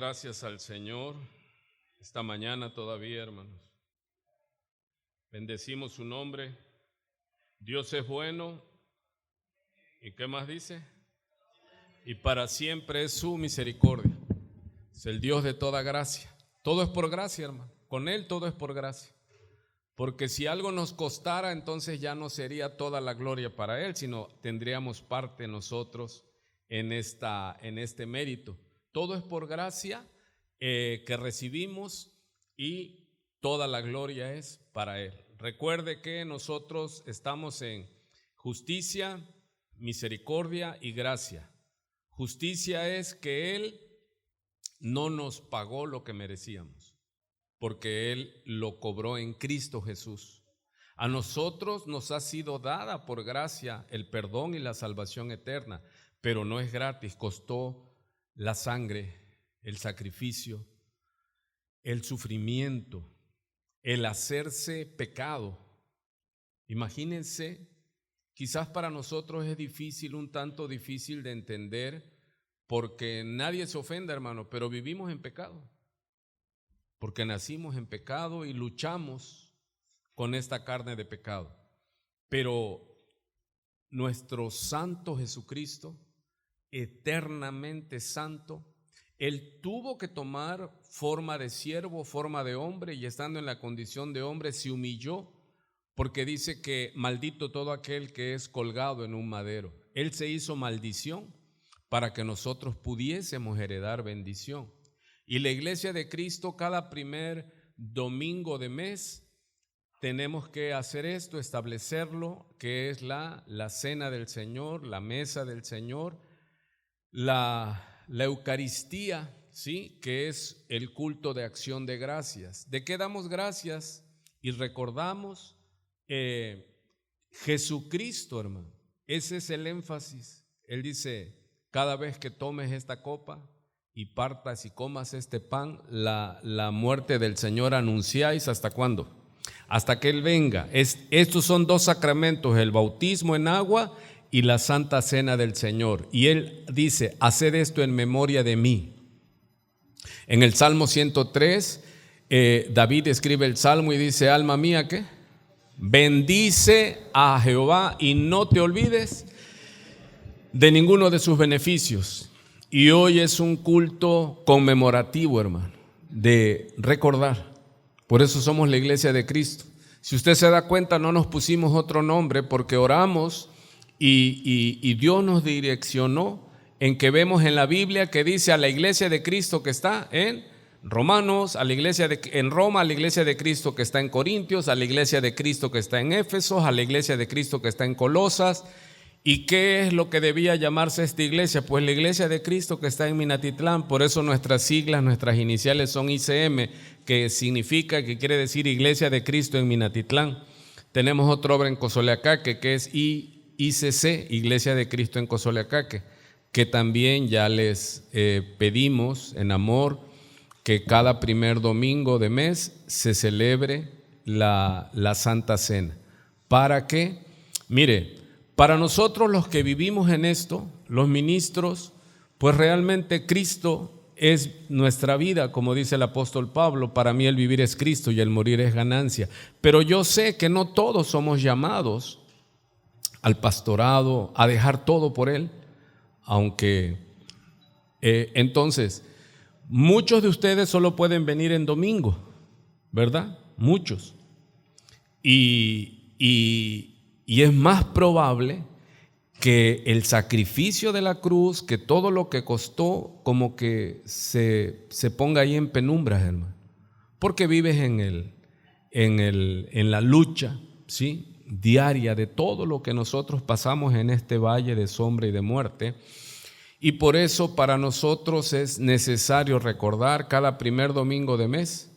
gracias al Señor esta mañana todavía, hermanos. Bendecimos su nombre. Dios es bueno. ¿Y qué más dice? Y para siempre es su misericordia. Es el Dios de toda gracia. Todo es por gracia, hermano. Con Él todo es por gracia. Porque si algo nos costara, entonces ya no sería toda la gloria para Él, sino tendríamos parte nosotros en este mérito. Todo es por gracia que recibimos y toda la gloria es para Él. Recuerde que nosotros estamos en justicia, misericordia y gracia. Justicia es que Él no nos pagó lo que merecíamos, porque Él lo cobró en Cristo Jesús. A nosotros nos ha sido dada por gracia el perdón y la salvación eterna, pero no es gratis, costó la sangre, el sacrificio, el sufrimiento, el hacerse pecado. Imagínense, quizás para nosotros es difícil, un tanto difícil de entender, porque nadie se ofenda, hermano, pero vivimos en pecado. Porque nacimos en pecado y luchamos con esta carne de pecado. Pero nuestro Santo Jesucristo, eternamente santo, Él tuvo que tomar forma de siervo, forma de hombre, y estando en la condición de hombre se humilló, porque dice que maldito todo aquel que es colgado en un madero. Él se hizo maldición para que nosotros pudiésemos heredar bendición. Y la iglesia de Cristo, cada primer domingo de mes, tenemos que hacer esto, establecerlo, que es la cena del Señor, la mesa del Señor, la Eucaristía, ¿sí? Que es el culto de acción de gracias. ¿De qué damos gracias? Y recordamos Jesucristo, hermano. Ese es el énfasis. Él dice, cada vez que tomes esta copa y partas y comas este pan, la muerte del Señor anunciáis. ¿Hasta cuándo? Hasta que Él venga. Estos son dos sacramentos, el bautismo en agua y la Santa Cena del Señor. Y Él dice, haced esto en memoria de mí. En el Salmo 103, David escribe el Salmo y dice, alma mía, ¿qué? Bendice a Jehová y no te olvides de ninguno de sus beneficios. Y hoy es un culto conmemorativo, hermano, de recordar. Por eso somos la iglesia de Cristo. Si usted se da cuenta, no nos pusimos otro nombre porque oramos y Dios nos direccionó en que vemos en la Biblia que dice a la iglesia de Cristo que está en Romanos, a la iglesia en Roma, a la iglesia de Cristo que está en Corintios, a la iglesia de Cristo que está en Éfeso, a la iglesia de Cristo que está en Colosas. ¿Y qué es lo que debía llamarse esta iglesia? Pues la iglesia de Cristo que está en Minatitlán. Por eso nuestras siglas, nuestras iniciales son ICM, que significa, que quiere decir Iglesia de Cristo en Minatitlán. Tenemos otra obra en Cozoleacaque que es ICC, Iglesia de Cristo en Cozoleacaque, que también ya les pedimos en amor que cada primer domingo de mes se celebre la Santa Cena. ¿Para qué? Mire, para nosotros los que vivimos en esto, los ministros, pues realmente Cristo es nuestra vida, como dice el apóstol Pablo, para mí el vivir es Cristo y el morir es ganancia. Pero yo sé que no todos somos llamados al pastorado, a dejar todo por Él, aunque entonces muchos de ustedes solo pueden venir en domingo, ¿verdad? Muchos. Y es más probable que el sacrificio de la cruz, que todo lo que costó, como que se ponga ahí en penumbras, hermano. Porque vives en la lucha, ¿sí? Diaria de todo lo que nosotros pasamos en este valle de sombra y de muerte. Y por eso para nosotros es necesario recordar cada primer domingo de mes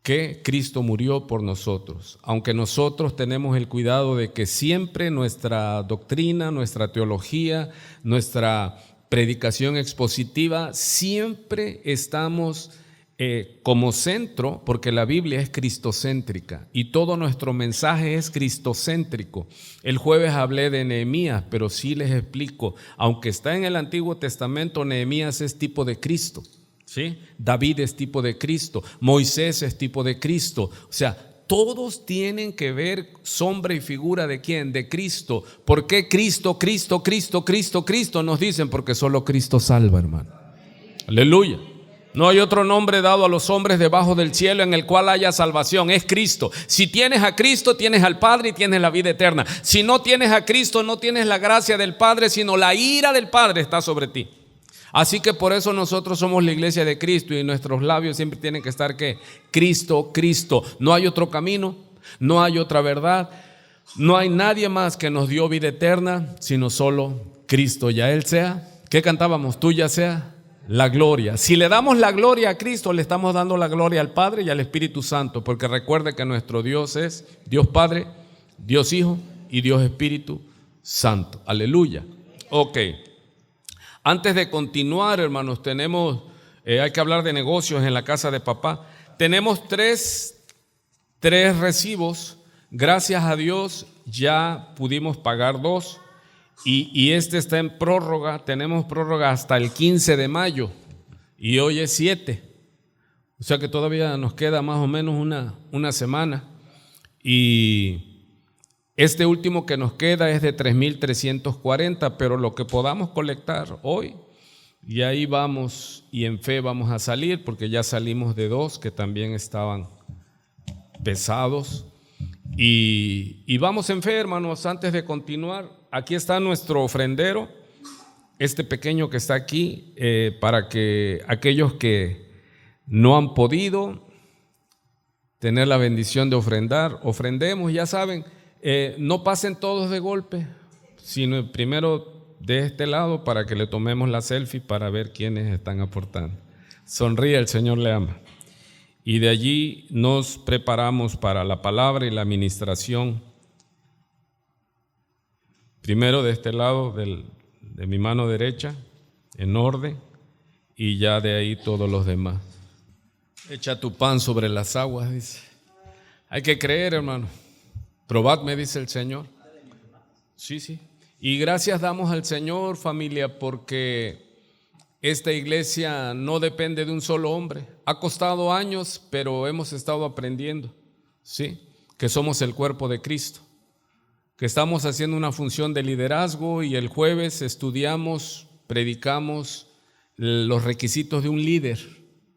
que Cristo murió por nosotros, aunque nosotros tenemos el cuidado de que siempre nuestra doctrina, nuestra teología, nuestra predicación expositiva, siempre estamos como centro, porque la Biblia es cristocéntrica y todo nuestro mensaje es cristocéntrico. El jueves hablé de Nehemías, pero sí les explico, aunque está en el Antiguo Testamento, Nehemías es tipo de Cristo. ¿sí? David es tipo de Cristo, Moisés es tipo de Cristo. O sea, todos tienen que ver sombra y figura ¿de quién? De Cristo. ¿Por qué Cristo, Cristo, Cristo, Cristo, Cristo? Nos dicen porque solo Cristo salva, hermano. Aleluya. No hay otro nombre dado a los hombres debajo del cielo en el cual haya salvación, es Cristo. Si tienes a Cristo, tienes al Padre y tienes la vida eterna. Si no tienes a Cristo, no tienes la gracia del Padre, sino la ira del Padre está sobre ti. Así que por eso nosotros somos la iglesia de Cristo y nuestros labios siempre tienen que estar ¿qué? Cristo, Cristo. No hay otro camino, no hay otra verdad, no hay nadie más que nos dio vida eterna, sino solo Cristo. Ya Él sea, ¿qué cantábamos? Tuya sea la gloria. Si le damos la gloria a Cristo, le estamos dando la gloria al Padre y al Espíritu Santo, porque recuerde que nuestro Dios es Dios Padre, Dios Hijo y Dios Espíritu Santo. Aleluya. Ok. Antes de continuar, hermanos, hay que hablar de negocios en la casa de papá. Tenemos tres recibos. Gracias a Dios ya pudimos pagar 2 y este está en prórroga. Tenemos prórroga hasta el 15 de mayo y hoy es 7. O sea que todavía nos queda más o menos una semana. Y este último que nos queda es de 3,340, pero lo que podamos colectar hoy, y ahí vamos, y en fe vamos a salir, porque ya salimos de 2 que también estaban pesados. Y vamos en fe, hermanos. Antes de continuar, aquí está nuestro ofrendero, este pequeño que está aquí, para que aquellos que no han podido tener la bendición de ofrendar, ofrendemos. Ya saben, no pasen todos de golpe, sino primero de este lado para que le tomemos la selfie para ver quiénes están aportando. Sonríe, el Señor le ama. Y de allí nos preparamos para la palabra y la administración. Primero de este lado de mi mano derecha, en orden, y ya de ahí todos los demás. Echa tu pan sobre las aguas, dice. Hay que creer, hermano. Probadme, dice el Señor. Sí. Y gracias damos al Señor, familia, porque esta iglesia no depende de un solo hombre. Ha costado años, pero hemos estado aprendiendo, ¿sí? Que somos el cuerpo de Cristo, que estamos haciendo una función de liderazgo y el jueves estudiamos, predicamos los requisitos de un líder,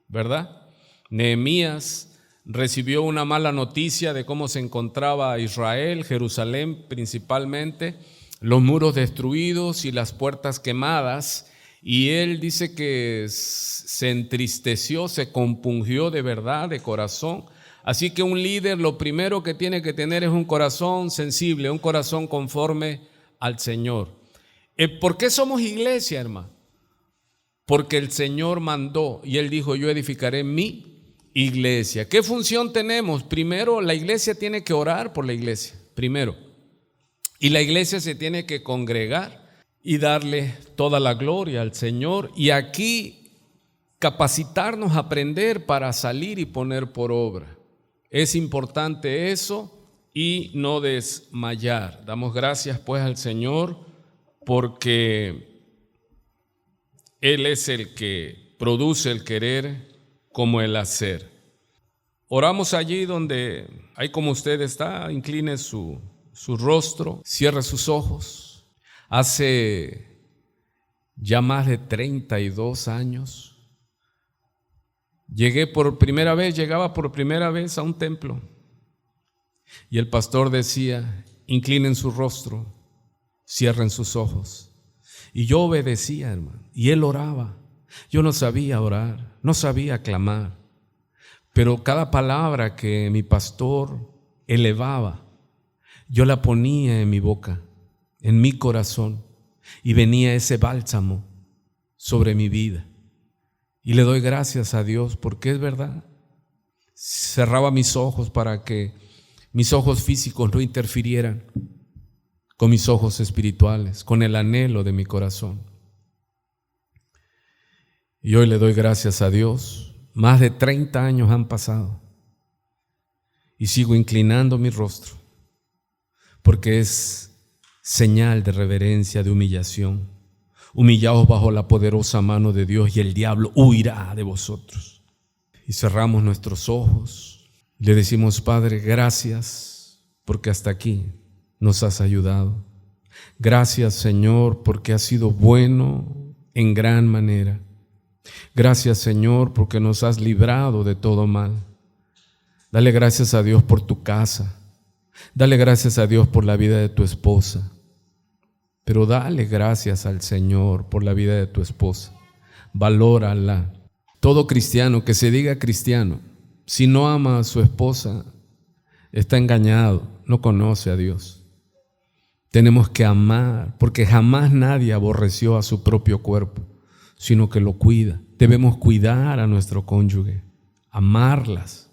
¿verdad? Nehemías recibió una mala noticia de cómo se encontraba Israel, Jerusalén principalmente, los muros destruidos y las puertas quemadas, y él dice que se entristeció, se compungió de verdad, de corazón. Así que un líder lo primero que tiene que tener es un corazón sensible, un corazón conforme al Señor. ¿Por qué somos iglesia, hermano? Porque el Señor mandó y Él dijo: yo edificaré mi iglesia. ¿Qué función tenemos? Primero, la iglesia tiene que orar por la iglesia, primero. Y la iglesia se tiene que congregar y darle toda la gloria al Señor. Y aquí capacitarnos, aprender para salir y poner por obra. Es importante eso y no desmayar. Damos gracias pues al Señor porque Él es el que produce el querer como el hacer. Oramos allí donde, ahí como usted está, incline su rostro, cierre sus ojos. Hace ya más de 32 años llegaba por primera vez a un templo y el pastor decía: inclinen su rostro, cierren sus ojos. Y yo obedecía, hermano, y él oraba. Yo no sabía orar, no sabía clamar, pero cada palabra que mi pastor elevaba, yo la ponía en mi boca, en mi corazón, y venía ese bálsamo sobre mi vida. Y le doy gracias a Dios porque es verdad. Cerraba mis ojos para que mis ojos físicos no interfirieran con mis ojos espirituales, con el anhelo de mi corazón. Y hoy le doy gracias a Dios. Más de 30 años han pasado y sigo inclinando mi rostro porque es señal de reverencia, de humillación. Humillaos bajo la poderosa mano de Dios y el diablo huirá de vosotros. Y cerramos nuestros ojos. Le decimos: Padre, gracias porque hasta aquí nos has ayudado. Gracias, Señor, porque has sido bueno en gran manera. Gracias, Señor, porque nos has librado de todo mal. Dale gracias a Dios por tu casa. Dale gracias a Dios por la vida de tu esposa. Pero dale gracias al Señor por la vida de tu esposa. Valórala. Todo cristiano que se diga cristiano, si no ama a su esposa, está engañado, no conoce a Dios. Tenemos que amar, porque jamás nadie aborreció a su propio cuerpo, sino que lo cuida. Debemos cuidar a nuestro cónyuge, amarlas,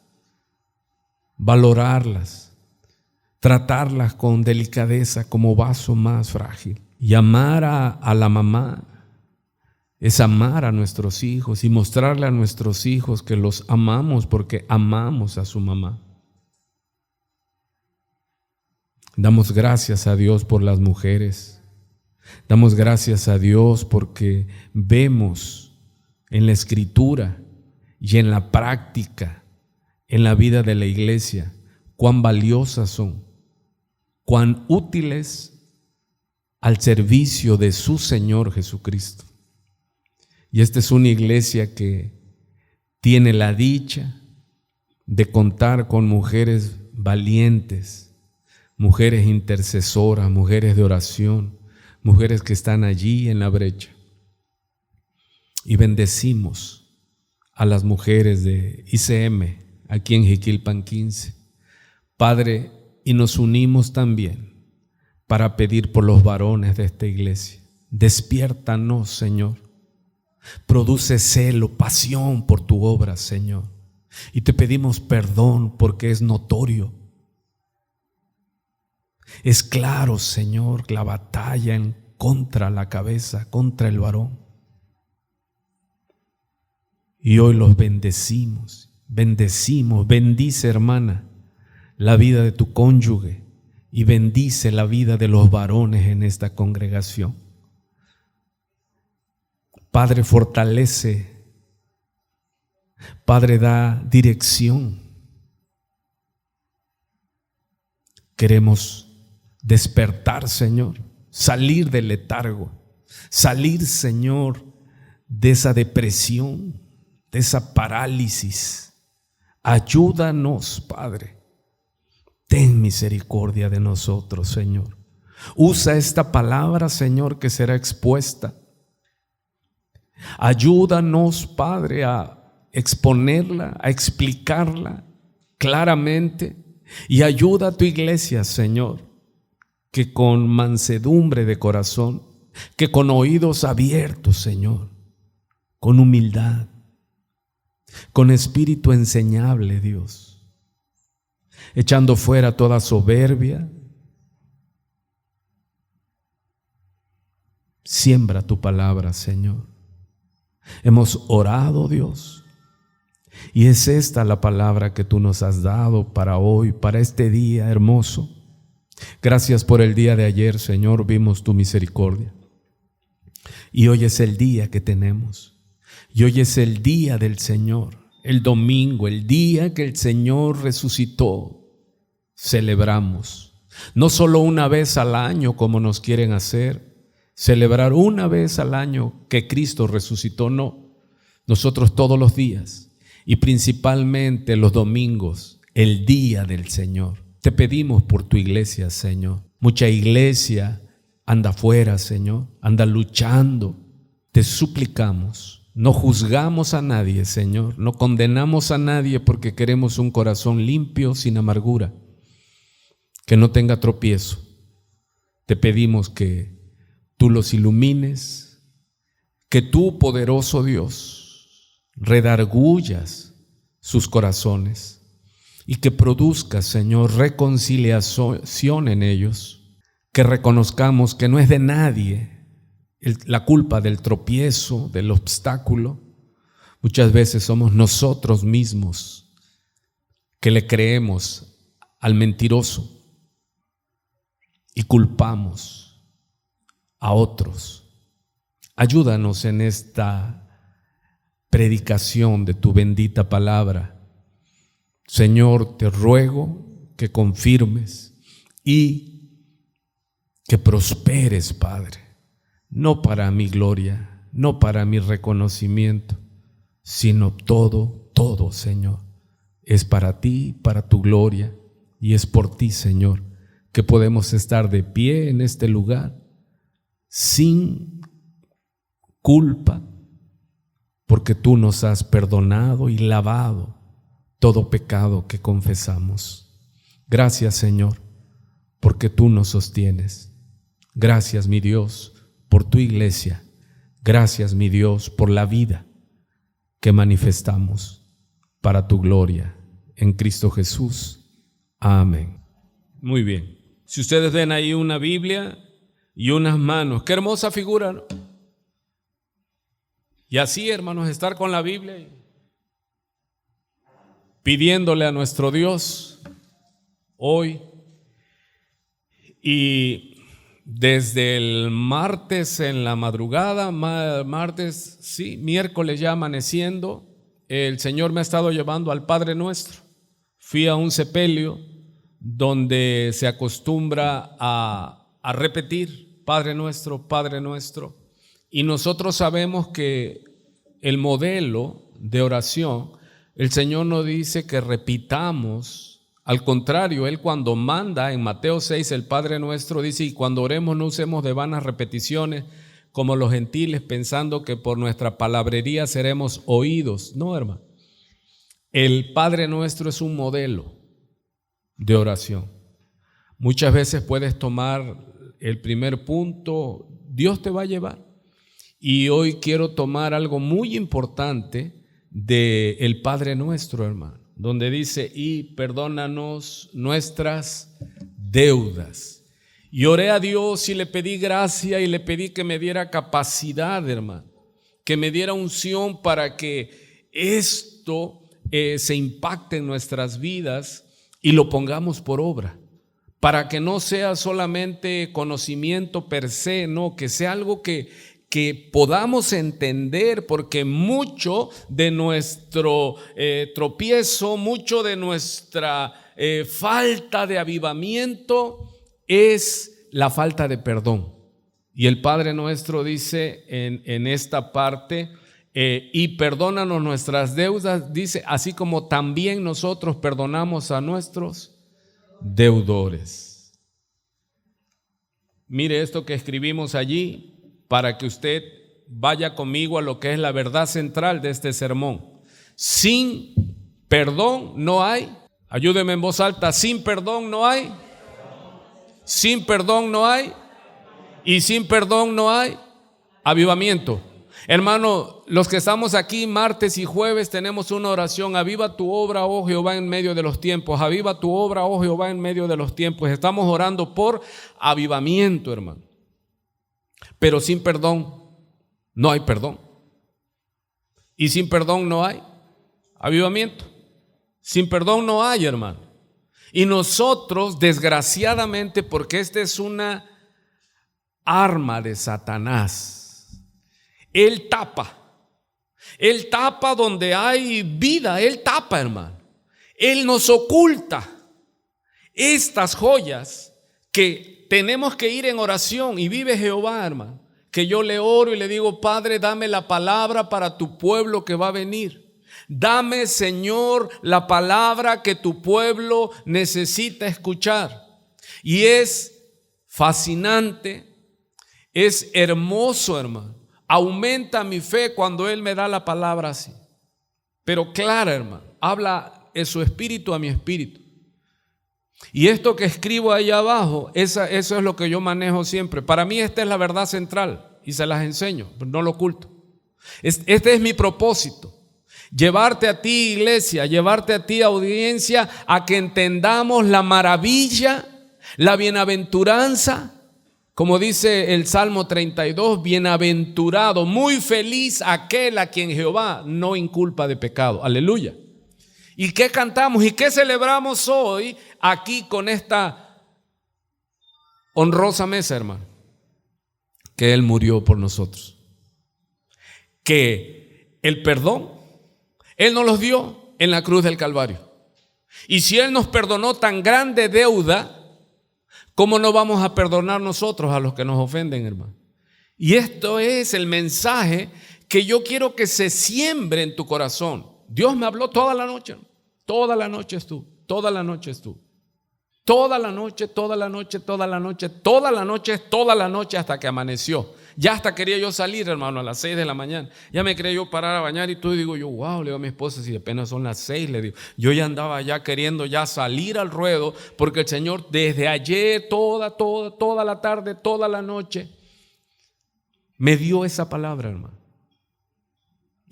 valorarlas, tratarlas con delicadeza como vaso más frágil. Y amar a la mamá es amar a nuestros hijos y mostrarle a nuestros hijos que los amamos porque amamos a su mamá. Damos gracias a Dios por las mujeres. Damos gracias a Dios porque vemos en la Escritura y en la práctica, en la vida de la iglesia, cuán valiosas son, cuán útiles al servicio de su Señor Jesucristo. Y esta es una iglesia que tiene la dicha de contar con mujeres valientes, mujeres intercesoras, mujeres de oración, mujeres que están allí en la brecha. Y bendecimos a las mujeres de ICM aquí en Jiquilpan 15. Padre, y nos unimos también para pedir por los varones de esta iglesia. Despiértanos, Señor. Produce celo, pasión por tu obra, Señor. Y te pedimos perdón porque es notorio. Es claro, Señor, la batalla en contra la cabeza, contra el varón. Y hoy los bendecimos, bendice, hermana, la vida de tu cónyuge y bendice la vida de los varones en esta congregación. Padre, fortalece. Padre, da dirección. Queremos despertar, Señor, salir del letargo, salir, Señor, de esa depresión, de esa parálisis. Ayúdanos, Padre. Ten misericordia de nosotros, Señor. Usa esta palabra, Señor, que será expuesta. Ayúdanos, Padre, a exponerla, a explicarla claramente. Y ayuda a tu iglesia, Señor, que con mansedumbre de corazón, que con oídos abiertos, Señor, con humildad, con espíritu enseñable, Dios, echando fuera toda soberbia, siembra tu palabra, Señor. Hemos orado, Dios, y es esta la palabra que tú nos has dado para hoy, para este día hermoso. Gracias por el día de ayer, Señor, vimos tu misericordia. Y hoy es el día que tenemos. Y hoy es el día del Señor, el domingo, el día que el Señor resucitó. Celebramos, no solo una vez al año como nos quieren hacer, celebrar una vez al año que Cristo resucitó, no. Nosotros todos los días y principalmente los domingos, el día del Señor. Te pedimos por tu iglesia, Señor. Mucha iglesia anda afuera, Señor, anda luchando. Te suplicamos, no juzgamos a nadie, Señor, no condenamos a nadie porque queremos un corazón limpio, sin amargura, que no tenga tropiezo. Te pedimos que tú los ilumines, que tú, poderoso Dios, redargullas sus corazones y que produzca, Señor, reconciliación en ellos, que reconozcamos que no es de nadie la culpa del tropiezo, del obstáculo. Muchas veces somos nosotros mismos que le creemos al mentiroso y culpamos a otros, Ayúdanos en esta predicación de tu bendita palabra. Señor, te ruego que confirmes y que prosperes, Padre, no para mi gloria, no para mi reconocimiento, sino todo, Señor, es para ti, para tu gloria, y es por ti, Señor, que podemos estar de pie en este lugar sin culpa, porque tú nos has perdonado y lavado todo pecado que confesamos. Gracias, Señor, porque tú nos sostienes. Gracias, mi Dios, por tu iglesia. Gracias, mi Dios, por la vida que manifestamos para tu gloria en Cristo Jesús. Amén. Muy bien. Si ustedes ven ahí una Biblia y unas manos, qué hermosa figura, ¿no? Y así, hermanos, estar con la Biblia pidiéndole a nuestro Dios hoy. Y desde el martes en la madrugada, miércoles ya amaneciendo, el Señor me ha estado llevando al Padre Nuestro. Fui a un sepelio donde se acostumbra a repetir Padre Nuestro, Padre Nuestro. Y nosotros sabemos que el modelo de oración, el Señor nos dice que repitamos. Al contrario, Él cuando manda en Mateo 6 el Padre Nuestro dice: y cuando oremos no usemos de vanas repeticiones como los gentiles, pensando que por nuestra palabrería seremos oídos. No, hermano. El Padre Nuestro es un modelo de oración. Muchas veces puedes tomar el primer punto, Dios te va a llevar. Y hoy quiero tomar algo muy importante del Padre Nuestro, hermano, donde dice: y perdónanos nuestras deudas. Y oré a Dios y le pedí gracia y le pedí que me diera capacidad, hermano, que me diera unción para que esto se impacte en nuestras vidas y lo pongamos por obra, para que no sea solamente conocimiento per se, no, que sea algo que podamos entender, porque mucho de nuestro tropiezo, mucho de nuestra falta de avivamiento es la falta de perdón. Y el Padre Nuestro dice en esta parte: y perdónanos nuestras deudas, dice, así como también nosotros perdonamos a nuestros deudores. Mire esto que escribimos allí, para que usted vaya conmigo a lo que es la verdad central de este sermón. Sin perdón no hay, ayúdeme en voz alta, sin perdón no hay, sin perdón no hay, y sin perdón no hay avivamiento. Hermano, los que estamos aquí martes y jueves tenemos una oración: aviva tu obra, oh Jehová, en medio de los tiempos. Aviva tu obra, oh Jehová, en medio de los tiempos. Estamos orando por avivamiento, hermano. Pero sin perdón no hay perdón. Y sin perdón no hay avivamiento. Sin perdón no hay, hermano. Y nosotros, desgraciadamente, porque esta es una arma de Satanás, Él tapa donde hay vida, Él tapa, hermano. Él nos oculta estas joyas que tenemos que ir en oración. Y vive Jehová, hermano, que yo le oro y le digo: Padre, dame la palabra para tu pueblo que va a venir. Dame, Señor, la palabra que tu pueblo necesita escuchar. Y es fascinante, es hermoso, hermano. Aumenta mi fe cuando Él me da la palabra así. Pero clara, hermano, habla en su espíritu a mi espíritu. Y esto que escribo ahí abajo, eso es lo que yo manejo siempre. Para mí esta es la verdad central y se las enseño, no lo oculto. Este es mi propósito: llevarte a ti, iglesia, llevarte a ti, audiencia, a que entendamos la maravilla, la bienaventuranza. Como dice el Salmo 32, bienaventurado, muy feliz aquel a quien Jehová no inculpa de pecado. Aleluya. ¿Y qué cantamos y qué celebramos hoy aquí con esta honrosa mesa, hermano? Que Él murió por nosotros. que el perdón, Él nos los dio en la cruz del Calvario. Y si Él nos perdonó tan grande deuda, ¿cómo no vamos a perdonar nosotros a los que nos ofenden, hermano? Y esto es el mensaje que yo quiero que se siembre en tu corazón. Dios me habló toda la noche estuvo, toda la noche estuvo. Toda la noche hasta que amaneció. Ya hasta quería yo salir, hermano, a las 6 de la mañana. Ya me quería yo parar a bañar y todo. Y digo yo, wow, le digo a mi esposa, si apenas son las 6, le digo. Yo ya andaba ya queriendo ya salir al ruedo, porque el Señor desde ayer, toda la tarde, toda la noche, me dio esa palabra, hermano.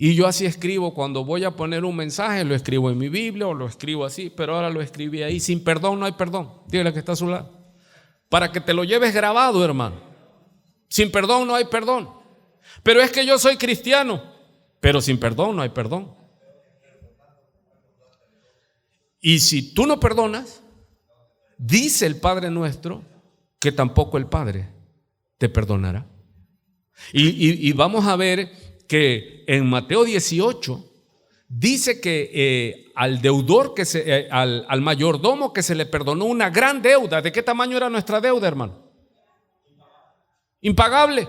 Y yo así escribo, cuando voy a poner un mensaje, lo escribo en mi Biblia o lo escribo así, pero ahora lo escribí ahí. Sin perdón no hay perdón. Dígale que está a su lado. Para que te lo lleves grabado, hermano. Sin perdón no hay perdón. Pero es que yo soy cristiano, pero sin perdón no hay perdón. Y si tú no perdonas, dice el Padre nuestro que tampoco el Padre te perdonará. Y vamos a ver que en Mateo 18 dice que al deudor, al mayordomo que se le perdonó una gran deuda. ¿De qué tamaño era nuestra deuda, hermano? Impagable.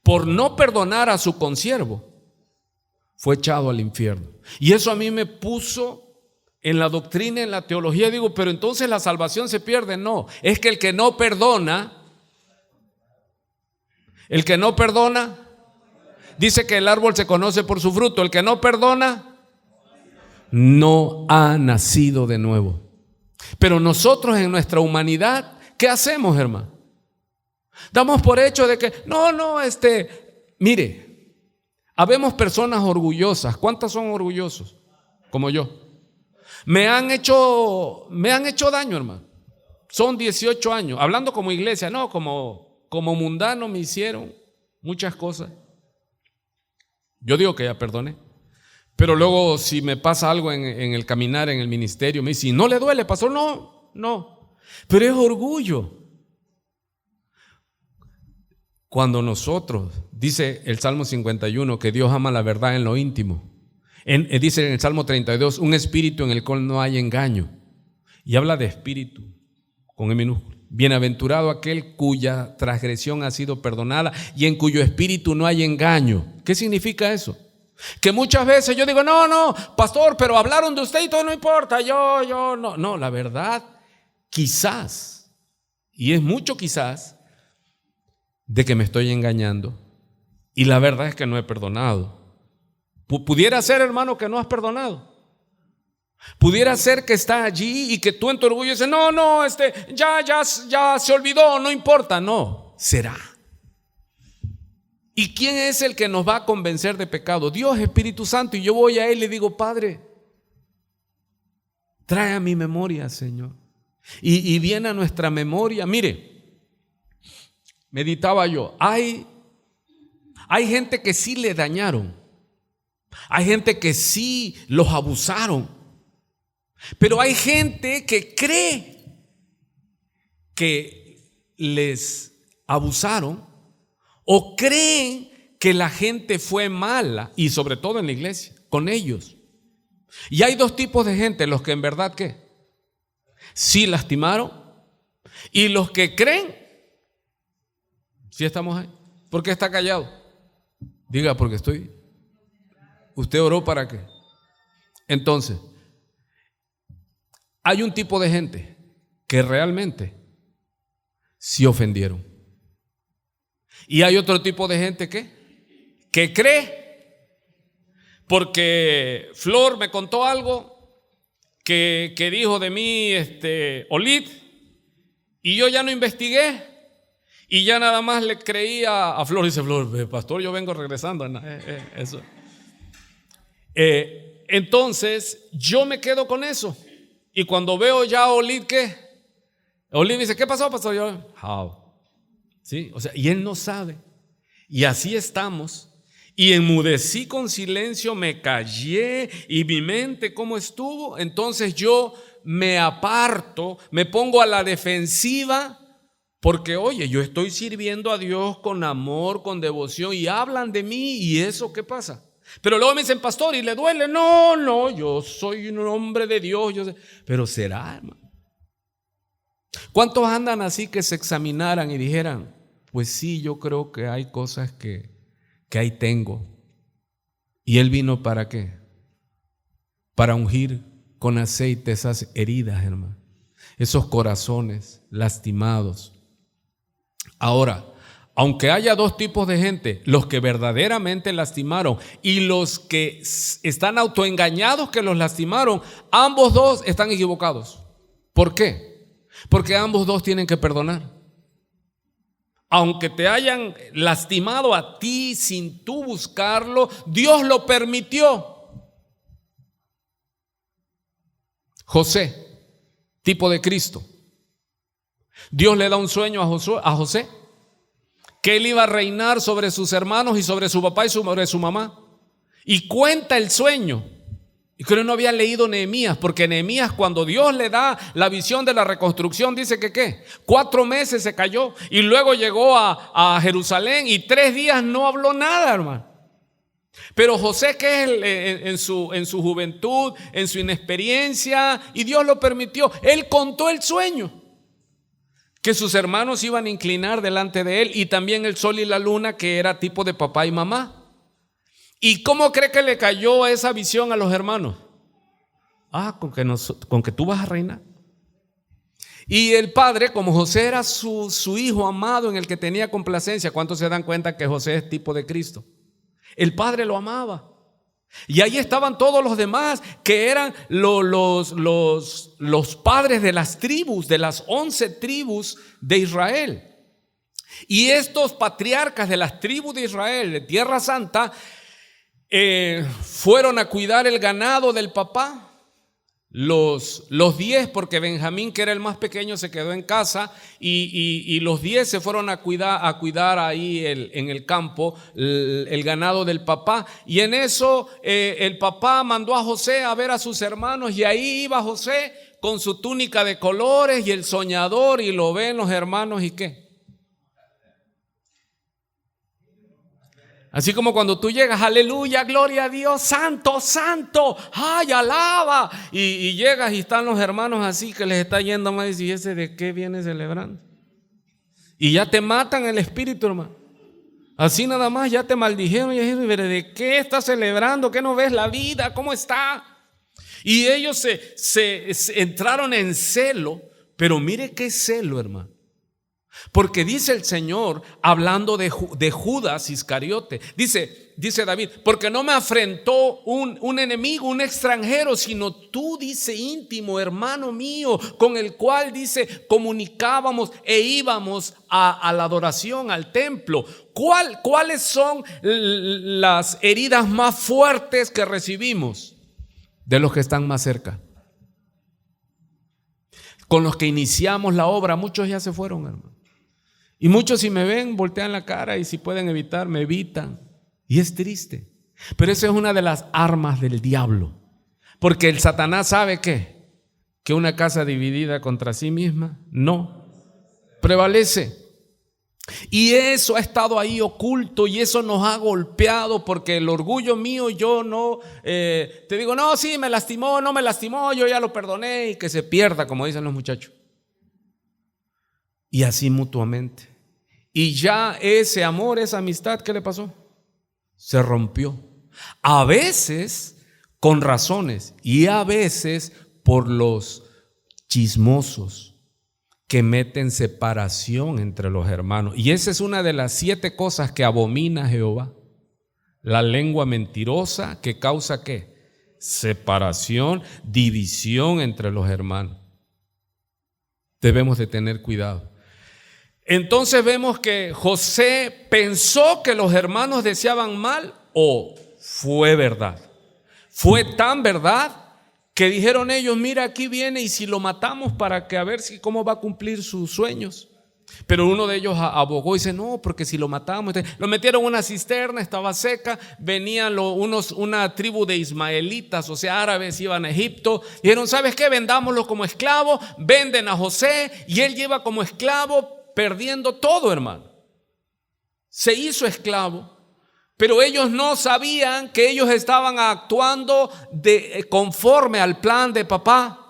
Por no perdonar a su consiervo, fue echado al infierno. Y eso a mí me puso en la doctrina, en la teología. Digo, pero entonces la salvación se pierde. No, es que el que no perdona, dice que el árbol se conoce por su fruto. El que no perdona no ha nacido de nuevo. Pero nosotros en nuestra humanidad, ¿qué hacemos, hermano? Damos por hecho de que mire, habemos personas orgullosas. ¿Cuántas son orgullosos? Como yo. Me han hecho daño, hermano. Son 18 años, hablando como iglesia, no como mundano, me hicieron muchas cosas. Yo digo que ya perdoné, pero luego si me pasa algo en el caminar, en el ministerio, me dice, ¿no le duele, pastor? No, pero es orgullo. Cuando nosotros, dice el Salmo 51, que Dios ama la verdad en lo íntimo. Dice en el Salmo 32, un espíritu en el cual no hay engaño. Y habla de espíritu, con E minúsculo. Bienaventurado aquel cuya transgresión ha sido perdonada y en cuyo espíritu no hay engaño. ¿Qué significa eso? Que muchas veces yo digo, no, pastor, pero hablaron de usted y todo, no importa, yo no, la verdad, quizás, y es mucho quizás, de que me estoy engañando y la verdad es que no he perdonado. Pudiera ser, hermano, que no has perdonado. Pudiera ser que está allí y que tú en tu orgullo dices, ya se olvidó, no importa. No, será. ¿Y quién es el que nos va a convencer de pecado? Dios, Espíritu Santo. Y yo voy a Él y le digo, Padre, trae a mi memoria, Señor. Y viene a nuestra memoria. Mire, meditaba yo, hay gente que sí le dañaron. Hay gente que sí los abusaron. Pero hay gente que cree que les abusaron o creen que la gente fue mala, y sobre todo en la iglesia, con ellos. Y hay dos tipos de gente, los que en verdad ¿qué? Sí lastimaron, y los que creen. ¿Sí estamos ahí? ¿Por qué está callado? Diga, porque estoy. ¿Usted oró para qué? Entonces, hay un tipo de gente que realmente sí ofendieron. Y hay otro tipo de gente que cree, porque Flor me contó algo que dijo de mí Olid, y yo ya no investigué, y ya nada más le creía a Flor. Dice Flor, pastor, yo vengo regresando. Eso. Entonces yo me quedo con eso. Y cuando veo ya a Olid, ¿qué? Olid dice, ¿qué pasó, pastor? Yo, how? ¿Sí? O sea, y él no sabe. Y así estamos. Y enmudecí con silencio, me callé, y mi mente, ¿cómo estuvo? Entonces yo me aparto, me pongo a la defensiva, Porque oye, yo estoy sirviendo a Dios con amor, con devoción, y hablan de mí, ¿y eso qué pasa? Pero luego me dicen, pastor, ¿y le duele? No, yo soy un hombre de Dios. Pero será, hermano. ¿Cuántos andan así que se examinaran y dijeran, pues sí, yo creo que hay cosas que ahí tengo? ¿Y Él vino para qué? Para ungir con aceite esas heridas, hermano, esos corazones lastimados. Ahora, aunque haya dos tipos de gente, los que verdaderamente lastimaron y los que están autoengañados que los lastimaron, ambos dos están equivocados. ¿Por qué? Porque ambos dos tienen que perdonar. Aunque te hayan lastimado a ti sin tú buscarlo, Dios lo permitió. José, tipo de Cristo. Dios le da un sueño a José, que él iba a reinar sobre sus hermanos y sobre su papá y sobre su mamá. Y cuenta el sueño. Y creo que no había leído Nehemías, porque Nehemías, cuando Dios le da la visión de la reconstrucción, dice que ¿qué? 4 meses se cayó y luego llegó a Jerusalén y 3 días no habló nada, hermano. Pero José, que es en su juventud, en su inexperiencia, y Dios lo permitió, él contó el sueño, que sus hermanos iban a inclinar delante de él, y también el sol y la luna, que era tipo de papá y mamá. ¿Y cómo cree que le cayó esa visión a los hermanos? Con que tú vas a reinar. Y el padre, como José era su hijo amado en el que tenía complacencia, ¿cuántos se dan cuenta que José es tipo de Cristo? El padre lo amaba. Y ahí estaban todos los demás, que eran los padres de las tribus, de las 11 tribus de Israel. Y estos patriarcas de las tribus de Israel, de Tierra Santa, fueron a cuidar el ganado del papá. Los 10, porque Benjamín, que era el más pequeño, se quedó en casa, y los 10 se fueron a cuidar ahí en el campo el ganado del papá. Y en eso el papá mandó a José a ver a sus hermanos, y ahí iba José con su túnica de colores y el soñador, y lo ven los hermanos, ¿y qué? Así como cuando tú llegas, aleluya, gloria a Dios, santo, santo, ay, alaba. Y llegas y están los hermanos así, que les está yendo más, y ese de qué viene celebrando. Y ya te matan el espíritu, hermano. Así nada más ya te maldijeron, y dijeron, ¿de qué estás celebrando? ¿Qué no ves la vida? ¿Cómo está? Y ellos se entraron en celo, pero mire qué celo, hermano. Porque dice el Señor, hablando de Judas Iscariote, dice David, porque no me afrentó un enemigo, un extranjero, sino tú, dice, íntimo, hermano mío, con el cual, dice, comunicábamos e íbamos a la adoración, al templo. ¿Cuáles son las heridas más fuertes que recibimos? De los que están más cerca. Con los que iniciamos la obra, muchos ya se fueron, hermano. Y muchos, si me ven, voltean la cara, y si pueden evitar, me evitan. Y es triste. Pero esa es una de las armas del diablo. Porque el Satanás sabe que una casa dividida contra sí misma no prevalece. Y eso ha estado ahí oculto, y eso nos ha golpeado, porque el orgullo mío, yo no, te digo, no, sí, me lastimó, no me lastimó, yo ya lo perdoné, y que se pierda, como dicen los muchachos. Y así mutuamente. Y ya ese amor, esa amistad, ¿qué le pasó? Se rompió. A veces con razones, y a veces por los chismosos que meten separación entre los hermanos. Y esa es una de las 7 cosas que abomina Jehová. La lengua mentirosa, que causa ¿qué? Separación, división entre los hermanos. Debemos de tener cuidado. Entonces vemos que José pensó que los hermanos deseaban mal, o fue verdad. Fue tan verdad que dijeron ellos, mira, aquí viene, y si lo matamos para que a ver si cómo va a cumplir sus sueños. Pero uno de ellos abogó y dice, no, porque si lo matamos, lo metieron en una cisterna, estaba seca, venían una tribu de ismaelitas, o sea, árabes, iban a Egipto, dijeron, ¿sabes qué? Vendámoslo como esclavo. Venden a José y él lleva como esclavo perdiendo todo, hermano. Se hizo esclavo, pero ellos no sabían que ellos estaban actuando conforme al plan de papá.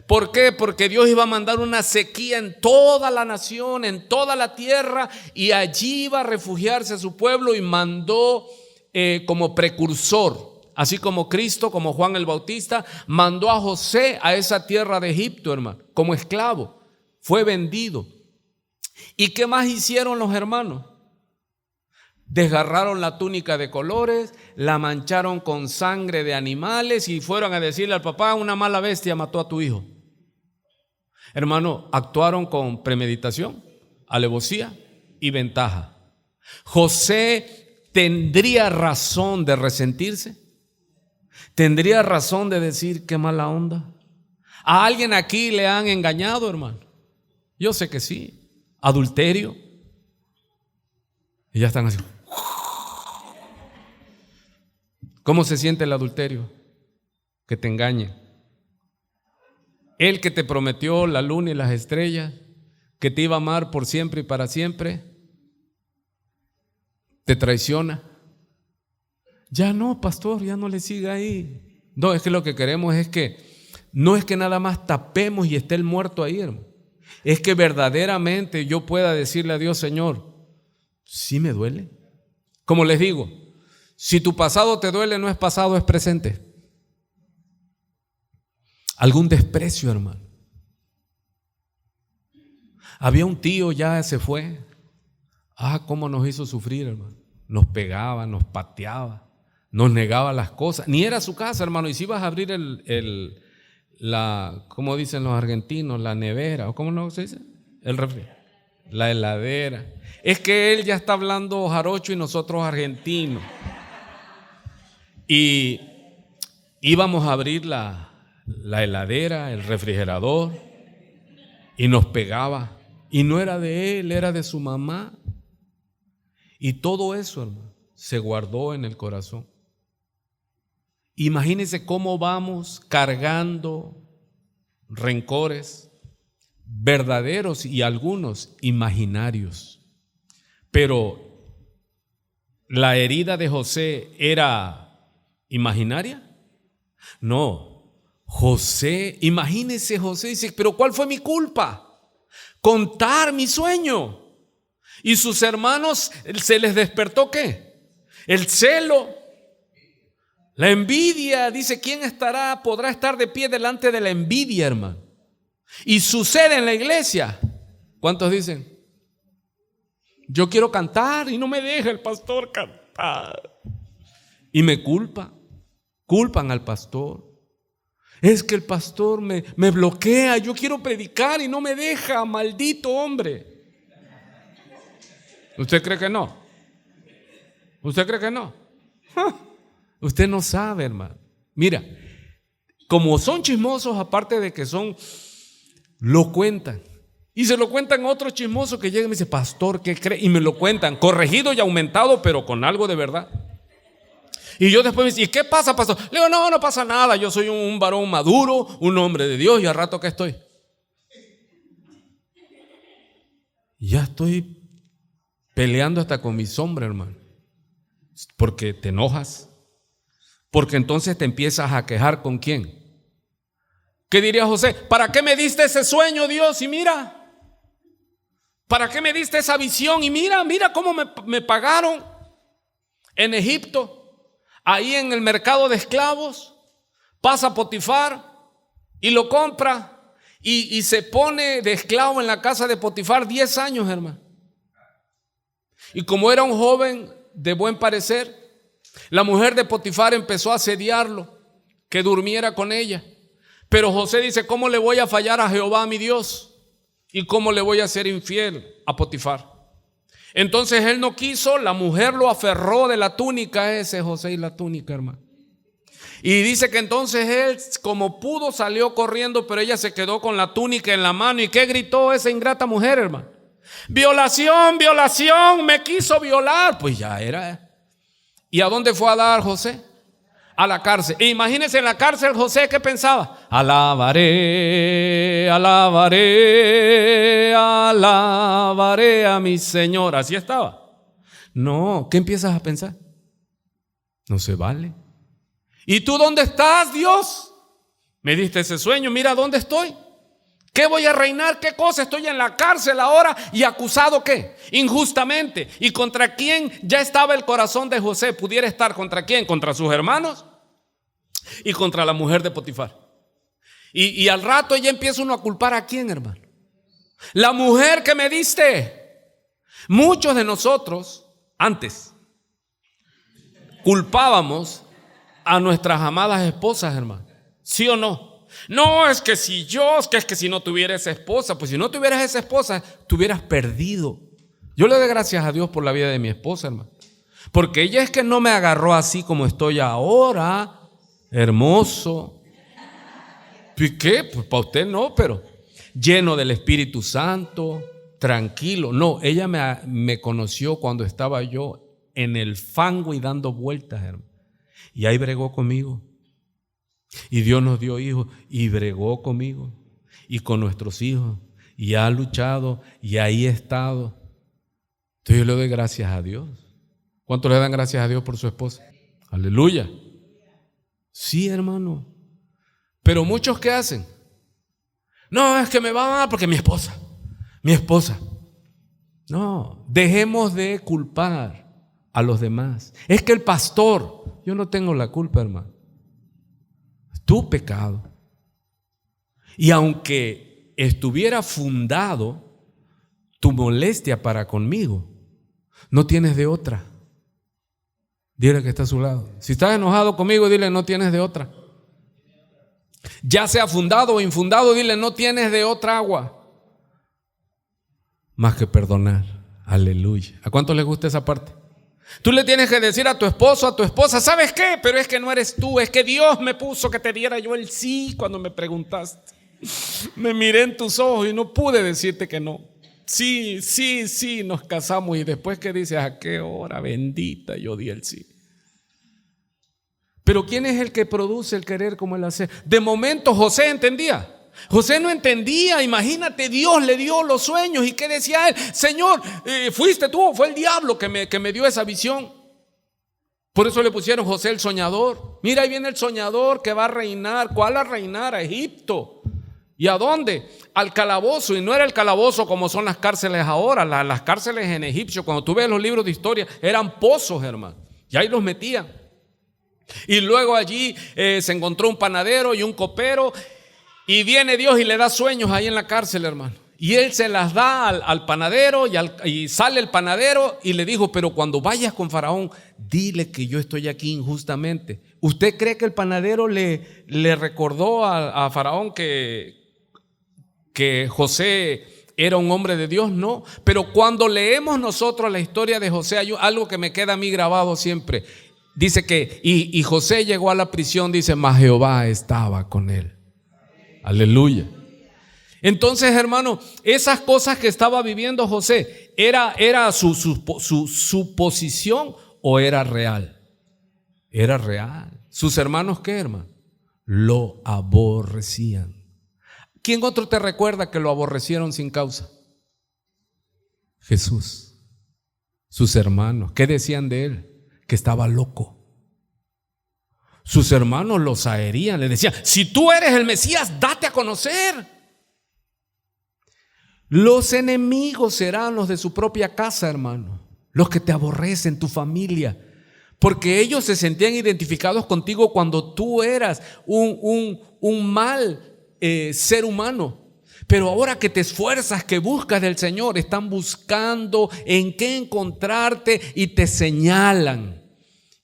¿Por qué? Porque Dios iba a mandar una sequía en toda la nación, en toda la tierra, y allí iba a refugiarse a su pueblo, y mandó como precursor, así como Cristo, como Juan el Bautista, mandó a José a esa tierra de Egipto, hermano, como esclavo. Fue vendido. ¿Y qué más hicieron los hermanos? Desgarraron la túnica de colores, la mancharon con sangre de animales y fueron a decirle al papá: una mala bestia mató a tu hijo. Hermano, actuaron con premeditación, alevosía y ventaja. José tendría razón de resentirse, tendría razón de decir: qué mala onda. ¿A alguien aquí le han engañado, hermano? Yo sé que sí. Adulterio. Y ya están así. ¿Cómo se siente el adulterio? Que te engañe. El que te prometió la luna y las estrellas, que te iba a amar por siempre y para siempre, te traiciona. Ya no, pastor, ya no le siga ahí. No, es que lo que queremos es que, no es que nada más tapemos y esté el muerto ahí, hermano. Es que verdaderamente yo pueda decirle a Dios: Señor, sí me duele. Como les digo, si tu pasado te duele, no es pasado, es presente. Algún desprecio, hermano. Había un tío, ya se fue. Cómo nos hizo sufrir, hermano. Nos pegaba, nos pateaba, nos negaba las cosas. Ni era su casa, hermano. Y si ibas a abrir ¿cómo dicen los argentinos? La nevera, ¿o cómo no se dice? El refri, la heladera. Es que él ya está hablando jarocho y nosotros argentinos. Y íbamos a abrir la heladera, el refrigerador, y nos pegaba. Y no era de él, era de su mamá. Y todo eso, hermano, se guardó en el corazón. Imagínense cómo vamos cargando rencores verdaderos y algunos imaginarios. Pero ¿la herida de José era imaginaria? No. José, imagínese, José dice: pero ¿cuál fue mi culpa? Contar mi sueño. Y sus hermanos, ¿se les despertó qué? El celo, la envidia. Dice: ¿quién podrá estar de pie delante de la envidia, hermano? Y sucede en la iglesia. ¿Cuántos dicen? Yo quiero cantar y no me deja el pastor cantar. Y me culpan al pastor. Es que el pastor me bloquea, yo quiero predicar y no me deja, maldito hombre. ¿Usted cree que no? ¿Usted cree que no? Usted no sabe, hermano. Mira, como son chismosos, aparte de que lo cuentan. Y se lo cuentan a otro chismoso que llega y me dice: pastor, ¿qué cree? Y me lo cuentan, corregido y aumentado, pero con algo de verdad. Y yo después me dice: ¿y qué pasa, pastor? Le digo: no pasa nada, yo soy un varón maduro, un hombre de Dios, y al rato que estoy. Ya estoy peleando hasta con mi sombra, hermano. Porque te enojas. Porque entonces te empiezas a quejar. ¿Con quién? ¿Qué diría José? ¿Para qué me diste ese sueño, Dios? Y mira, ¿para qué me diste esa visión? Y mira cómo me pagaron en Egipto. Ahí en el mercado de esclavos, pasa Potifar y lo compra y se pone de esclavo en la casa de Potifar 10 años, hermano. Y como era un joven de buen parecer, la mujer de Potifar empezó a asediarlo, que durmiera con ella. Pero José dice: ¿cómo le voy a fallar a Jehová, mi Dios? ¿Y cómo le voy a ser infiel a Potifar? Entonces él no quiso, la mujer lo aferró de la túnica, ese José y la túnica, hermano. Y dice que entonces él, como pudo, salió corriendo, pero ella se quedó con la túnica en la mano. ¿Y qué gritó esa ingrata mujer, hermano? Violación, violación, me quiso violar. Pues ya era. ¿Y a dónde fue a dar José? a la cárcel. E imagínense en la cárcel José, ¿qué pensaba? Alabaré, alabaré, alabaré a mi Señor. Así estaba. No, ¿qué empiezas a pensar? No se vale. ¿Y tú dónde estás, Dios? Me diste ese sueño, mira dónde estoy. ¿Qué voy a reinar? ¿Qué cosa? Estoy en la cárcel ahora y acusado ¿qué? Injustamente. ¿Y contra quién ya estaba el corazón de José? ¿Pudiera estar contra quién? Contra sus hermanos y contra la mujer de Potifar. Y al rato ya empieza uno a culpar ¿a quién, hermano? La mujer que me diste. Muchos de nosotros antes culpábamos a nuestras amadas esposas, hermano. ¿Sí o no? No, es que si yo, es que si no tuviera esa esposa, pues si no tuvieras esa esposa, te hubieras perdido. Yo le doy gracias a Dios por la vida de mi esposa, hermano. Porque ella es que no me agarró así como estoy ahora, hermoso. ¿Y qué? Pues para usted no, pero lleno del Espíritu Santo, tranquilo. No, ella me conoció cuando estaba yo en el fango y dando vueltas, hermano. Y ahí bregó conmigo. Y Dios nos dio hijos y bregó conmigo y con nuestros hijos y ha luchado y ahí ha estado. Entonces yo le doy gracias a Dios. ¿Cuántos le dan gracias a Dios por su esposa? Aleluya. Sí, hermano. Pero muchos ¿qué hacen? No, es que me va mal porque mi esposa. No, dejemos de culpar a los demás. Es que el pastor, yo no tengo la culpa, hermano. Tu pecado. Y aunque estuviera fundado tu molestia para conmigo, no tienes de otra. Dile que está a su lado. Si estás enojado conmigo, dile no tienes de otra. Ya sea fundado o infundado, dile no tienes de otra agua más que perdonar. Aleluya. ¿A cuántos les gusta esa parte? Tú le tienes que decir a tu esposo, a tu esposa, ¿sabes qué? Pero es que no eres tú, es que Dios me puso que te diera yo el sí cuando me preguntaste. Me miré en tus ojos y no pude decirte que no. Sí, nos casamos y después que dices, ¿a qué hora bendita yo di el sí? Pero ¿quién es el que produce el querer como el hacer? De momento José entendía. José no entendía, imagínate, Dios le dio los sueños y ¿qué decía él? Señor, ¿fuiste tú o fue el diablo que me dio esa visión? Por eso le pusieron José el soñador. Mira, ahí viene el soñador que va a reinar. ¿Cuál a reinar? A Egipto. ¿Y a dónde? Al calabozo. Y no era el calabozo como son las cárceles ahora. Las cárceles en Egipcio, cuando tú ves los libros de historia, eran pozos, hermano. Y ahí los metían. Y luego allí se encontró un panadero y un copero. Y viene Dios y le da sueños ahí en la cárcel, hermano. Y él se las da al panadero y sale el panadero y le dijo, pero cuando vayas con Faraón, dile que yo estoy aquí injustamente. ¿Usted cree que el panadero le recordó a Faraón que José era un hombre de Dios? No. Pero cuando leemos nosotros la historia de José, hay algo que me queda a mí grabado siempre. Dice que, y José llegó a la prisión, dice, mas Jehová estaba con él. Aleluya. Entonces, hermano, esas cosas que estaba viviendo José, ¿era su posición o era real? Era real. ¿Sus hermanos qué, hermano? Lo aborrecían. ¿Quién otro te recuerda que lo aborrecieron sin causa? Jesús. Sus hermanos, ¿qué decían de él? Que estaba loco. Sus hermanos lo zaherían, le decían, si tú eres el Mesías, date a conocer. Los enemigos serán los de su propia casa, hermano, los que te aborrecen, tu familia, porque ellos se sentían identificados contigo cuando tú eras un mal ser humano. Pero ahora que te esfuerzas, que buscas del Señor, están buscando en qué encontrarte y te señalan.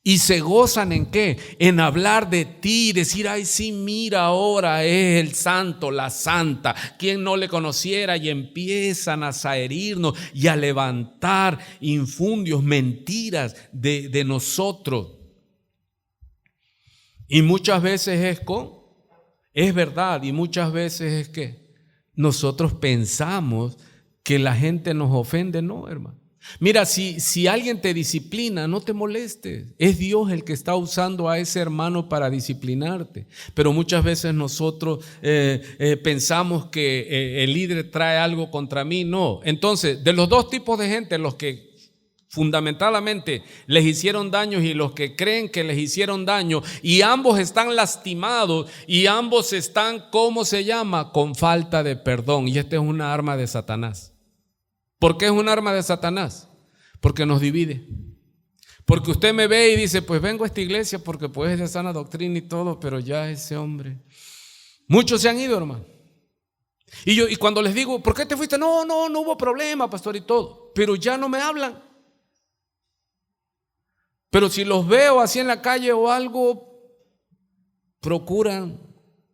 Y se gozan en qué, en hablar de ti, decir, ay sí, mira ahora es el santo, la santa, quien no le conociera, y empiezan a zaherirnos y a levantar infundios, mentiras de nosotros. Y muchas veces es verdad, y muchas veces es que nosotros pensamos que la gente nos ofende. No, hermano. Mira, si alguien te disciplina, no te molestes. Es Dios el que está usando a ese hermano para disciplinarte. Pero muchas veces nosotros pensamos que el líder trae algo contra mí. No. Entonces, de los dos tipos de gente, los que fundamentalmente les hicieron daño y los que creen que les hicieron daño, y ambos están lastimados y ambos están, ¿cómo se llama? Con falta de perdón. Y esta es una arma de Satanás. ¿Por qué es un arma de Satanás? Porque nos divide. Porque usted me ve y dice, pues vengo a esta iglesia porque pues es de sana doctrina y todo, pero ya ese hombre. Muchos se han ido, hermano. Y cuando les digo, ¿por qué te fuiste? No hubo problema, pastor, y todo. Pero ya no me hablan. Pero si los veo así en la calle o algo, procuran,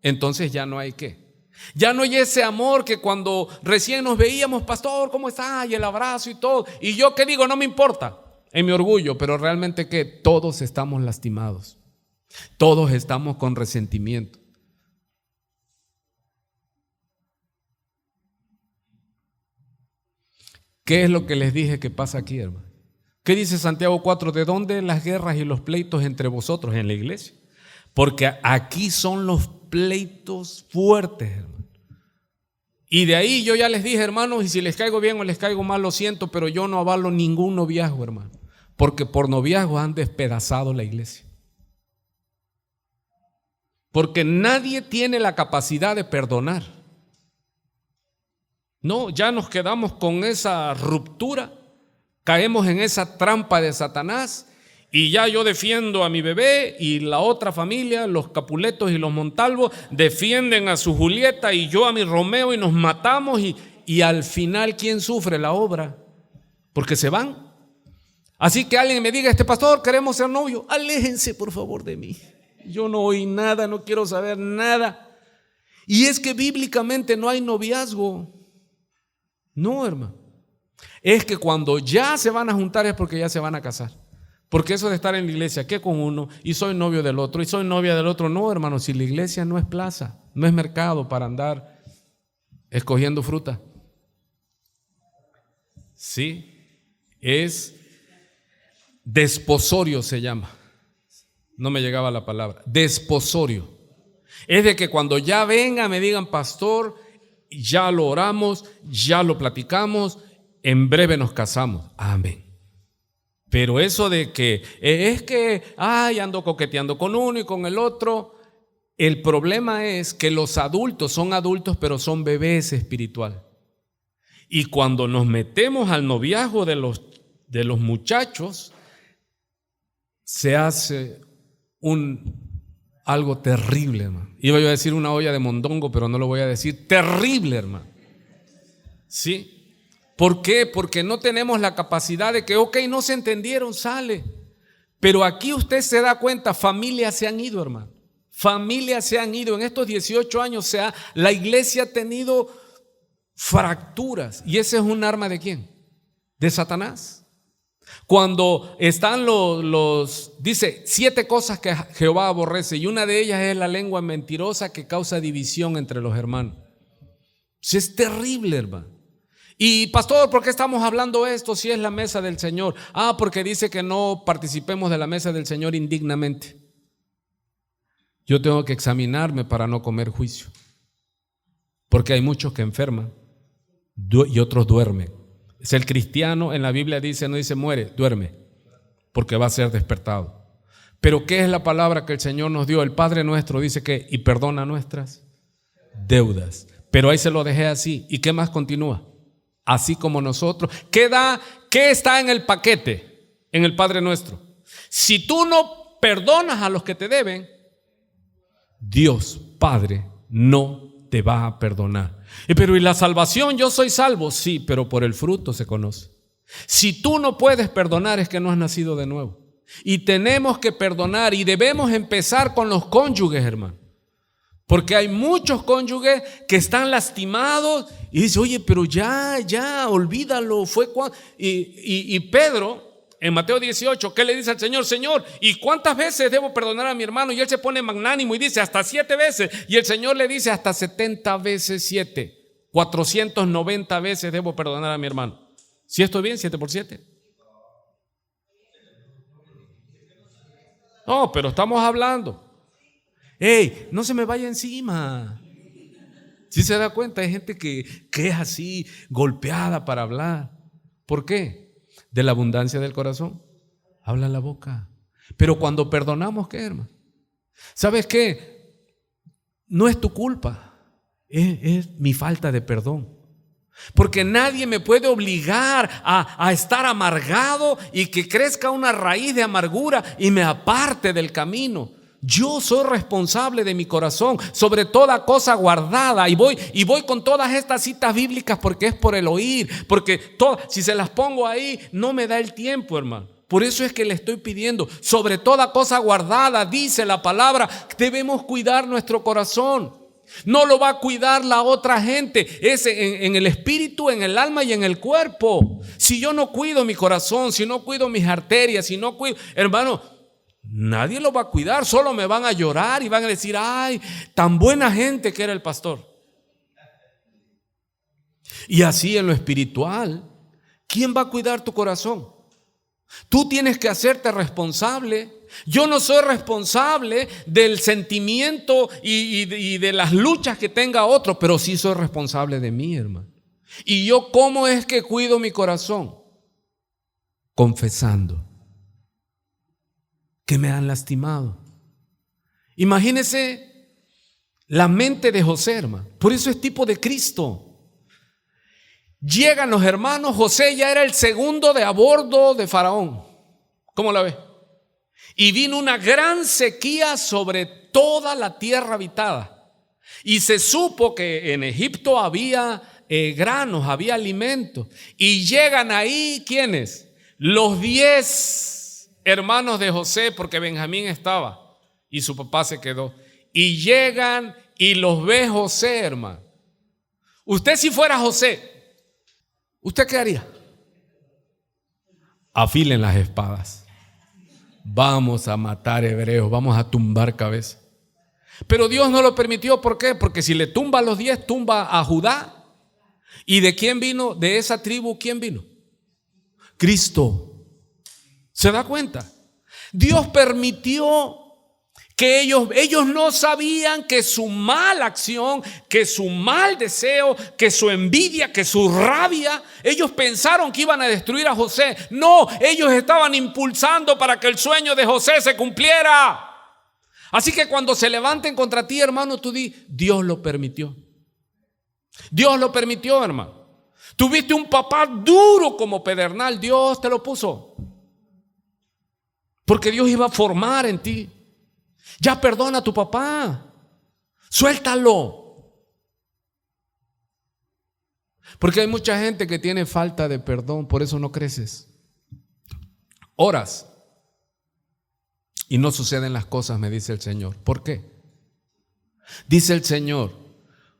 entonces ya no hay qué. Ya no hay ese amor que cuando recién nos veíamos, pastor, ¿cómo está? Y el abrazo y todo. Y yo qué digo, no me importa, en mi orgullo, pero realmente que todos estamos lastimados. Todos estamos con resentimiento. ¿Qué es lo que les dije que pasa aquí, hermano? ¿Qué dice Santiago 4? ¿De dónde las guerras y los pleitos entre vosotros en la iglesia? Porque aquí son los pleitos fuertes, hermano. Y de ahí yo ya les dije, hermanos, y si les caigo bien o les caigo mal, lo siento, pero yo no avalo ningún noviazgo, hermano. Porque por noviazgo han despedazado la iglesia. Porque nadie tiene la capacidad de perdonar. No, ya nos quedamos con esa ruptura. Caemos en esa trampa de Satanás y ya yo defiendo a mi bebé y la otra familia, los Capuletos y los Montalvo, defienden a su Julieta y yo a mi Romeo y nos matamos y al final, ¿quién sufre la obra? Porque se van. Así que alguien me diga, pastor, queremos ser novio, aléjense por favor de mí. Yo no oí nada, no quiero saber nada. Y es que bíblicamente no hay noviazgo. No, hermano. Es que cuando ya se van a juntar es porque ya se van a casar. Porque eso de estar en la iglesia, ¿qué con uno? Y soy novio del otro, y soy novia del otro. No, hermano, si la iglesia no es plaza, no es mercado para andar escogiendo fruta. Sí, es desposorio se llama. No me llegaba la palabra. Desposorio. Es de que cuando ya venga me digan, pastor, ya lo oramos, ya lo platicamos, en breve nos casamos. Amén. Pero eso de que es que ando coqueteando con uno y con el otro. El problema es que los adultos son adultos, pero son bebés espiritual. Y cuando nos metemos al noviazgo de los muchachos, se hace algo terrible, hermano. Iba yo a decir una olla de mondongo, pero no lo voy a decir. Terrible, hermano. ¿Sí? ¿Por qué? Porque no tenemos la capacidad de que, no se entendieron, sale. Pero aquí usted se da cuenta, familias se han ido, hermano. Familias se han ido. En estos 18 años la iglesia ha tenido fracturas. ¿Y ese es un arma de quién? De Satanás. Cuando están dice 7 cosas que Jehová aborrece, y una de ellas es la lengua mentirosa que causa división entre los hermanos. Es terrible, hermano. Y pastor, ¿por qué estamos hablando esto si es la mesa del Señor? Porque dice que no participemos de la mesa del Señor indignamente. Yo tengo que examinarme para no comer juicio. Porque hay muchos que enferman y otros duermen. Es el cristiano, en la Biblia no dice muere, duerme, porque va a ser despertado. Pero ¿qué es la palabra que el Señor nos dio? El Padre nuestro dice que y perdona nuestras deudas. Pero ahí se lo dejé así. ¿Y qué más continúa? Así como nosotros. ¿Qué está en el paquete? En el Padre nuestro. Si tú no perdonas a los que te deben, Dios Padre no te va a perdonar. Pero ¿y la salvación? Yo soy salvo. Sí, pero por el fruto se conoce. Si tú no puedes perdonar es que no has nacido de nuevo. Y tenemos que perdonar y debemos empezar con los cónyuges, hermano. Porque hay muchos cónyuges que están lastimados y dicen, oye, pero ya, olvídalo. Y Pedro, en Mateo 18, ¿qué le dice al Señor? Señor, ¿y cuántas veces debo perdonar a mi hermano? Y él se pone magnánimo y dice, hasta 7 veces. Y el Señor le dice, hasta 70 veces 7. 490 veces debo perdonar a mi hermano. ¿Sí estoy bien? ¿7 por 7? No, pero estamos hablando. ¡Ey! No se me vaya encima. Si se da cuenta, hay gente que es así, golpeada para hablar. ¿Por qué? De la abundancia del corazón habla la boca. Pero cuando perdonamos, ¿qué, hermano? ¿Sabes qué? No es tu culpa, es mi falta de perdón. Porque nadie me puede obligar a estar amargado y que crezca una raíz de amargura y me aparte del camino. Yo soy responsable de mi corazón, sobre toda cosa guardada, y voy con todas estas citas bíblicas porque es por el oír, porque si se las pongo ahí no me da el tiempo, hermano. Por eso es que le estoy pidiendo, sobre toda cosa guardada, dice la palabra, debemos cuidar nuestro corazón. No lo va a cuidar la otra gente, es en el espíritu, en el alma y en el cuerpo. Si yo no cuido mi corazón, si no cuido mis arterias, si no cuido, hermano, nadie lo va a cuidar, solo me van a llorar y van a decir, ay, tan buena gente que era el pastor. Y así en lo espiritual, ¿quién va a cuidar tu corazón? Tú tienes que hacerte responsable. Yo no soy responsable del sentimiento y de las luchas que tenga otro, pero sí soy responsable de mí, hermano. ¿Y yo cómo es que cuido mi corazón? Confesando que me han lastimado. Imagínese la mente de José, hermano. Por eso es tipo de Cristo. Llegan los hermanos, José ya era el segundo de a bordo de Faraón. ¿Cómo la ve? Y vino una gran sequía sobre toda la tierra habitada. Y se supo que en Egipto había granos, había alimentos. Y llegan ahí, ¿quiénes? Los 10 hermanos de José, porque Benjamín estaba y su papá se quedó. Y llegan y los ve José, hermano. Usted si fuera José, ¿usted qué haría? Afilen las espadas. Vamos a matar hebreos, vamos a tumbar cabeza. Pero Dios no lo permitió, ¿por qué? Porque si le tumba a los 10, tumba a Judá. ¿Y de quién vino? De esa tribu, ¿quién vino? Cristo. ¿Se da cuenta? Dios permitió que ellos no sabían que su mala acción, que su mal deseo, que su envidia, que su rabia, ellos pensaron que iban a destruir a José. No, ellos estaban impulsando para que el sueño de José se cumpliera. Así que cuando se levanten contra ti, hermano, tú di, Dios lo permitió. Dios lo permitió, hermano. Tuviste un papá duro como pedernal, Dios te lo puso. Porque Dios iba a formar en ti. Ya perdona a tu papá, suéltalo. Porque hay mucha gente que tiene falta de perdón, por eso no creces. Oras y no suceden las cosas, me dice el Señor. ¿Por qué? Dice el Señor,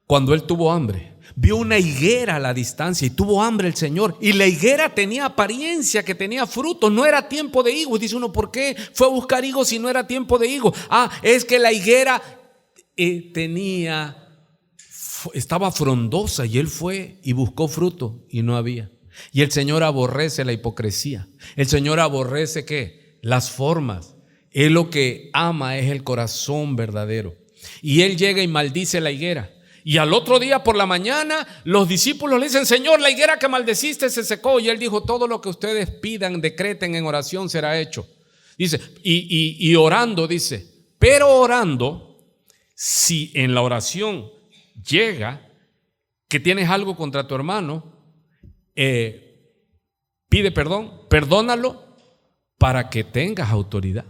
cuando él tuvo hambre, vio una higuera a la distancia y tuvo hambre el Señor. Y la higuera tenía apariencia que tenía frutos, no era tiempo de higos. Dice uno, ¿por qué fue a buscar higos si no era tiempo de higos? Es que la higuera estaba frondosa y él fue y buscó fruto y no había. Y el Señor aborrece la hipocresía. El Señor aborrece ¿qué? Las formas. Él lo que ama es el corazón verdadero. Y él llega y maldice la higuera. Y al otro día por la mañana los discípulos le dicen, Señor, la higuera que maldeciste se secó. Y él dijo, todo lo que ustedes pidan, decreten en oración será hecho. Dice, y orando, dice, pero orando, si en la oración llega que tienes algo contra tu hermano, pide perdón, perdónalo para que tengas autoridad.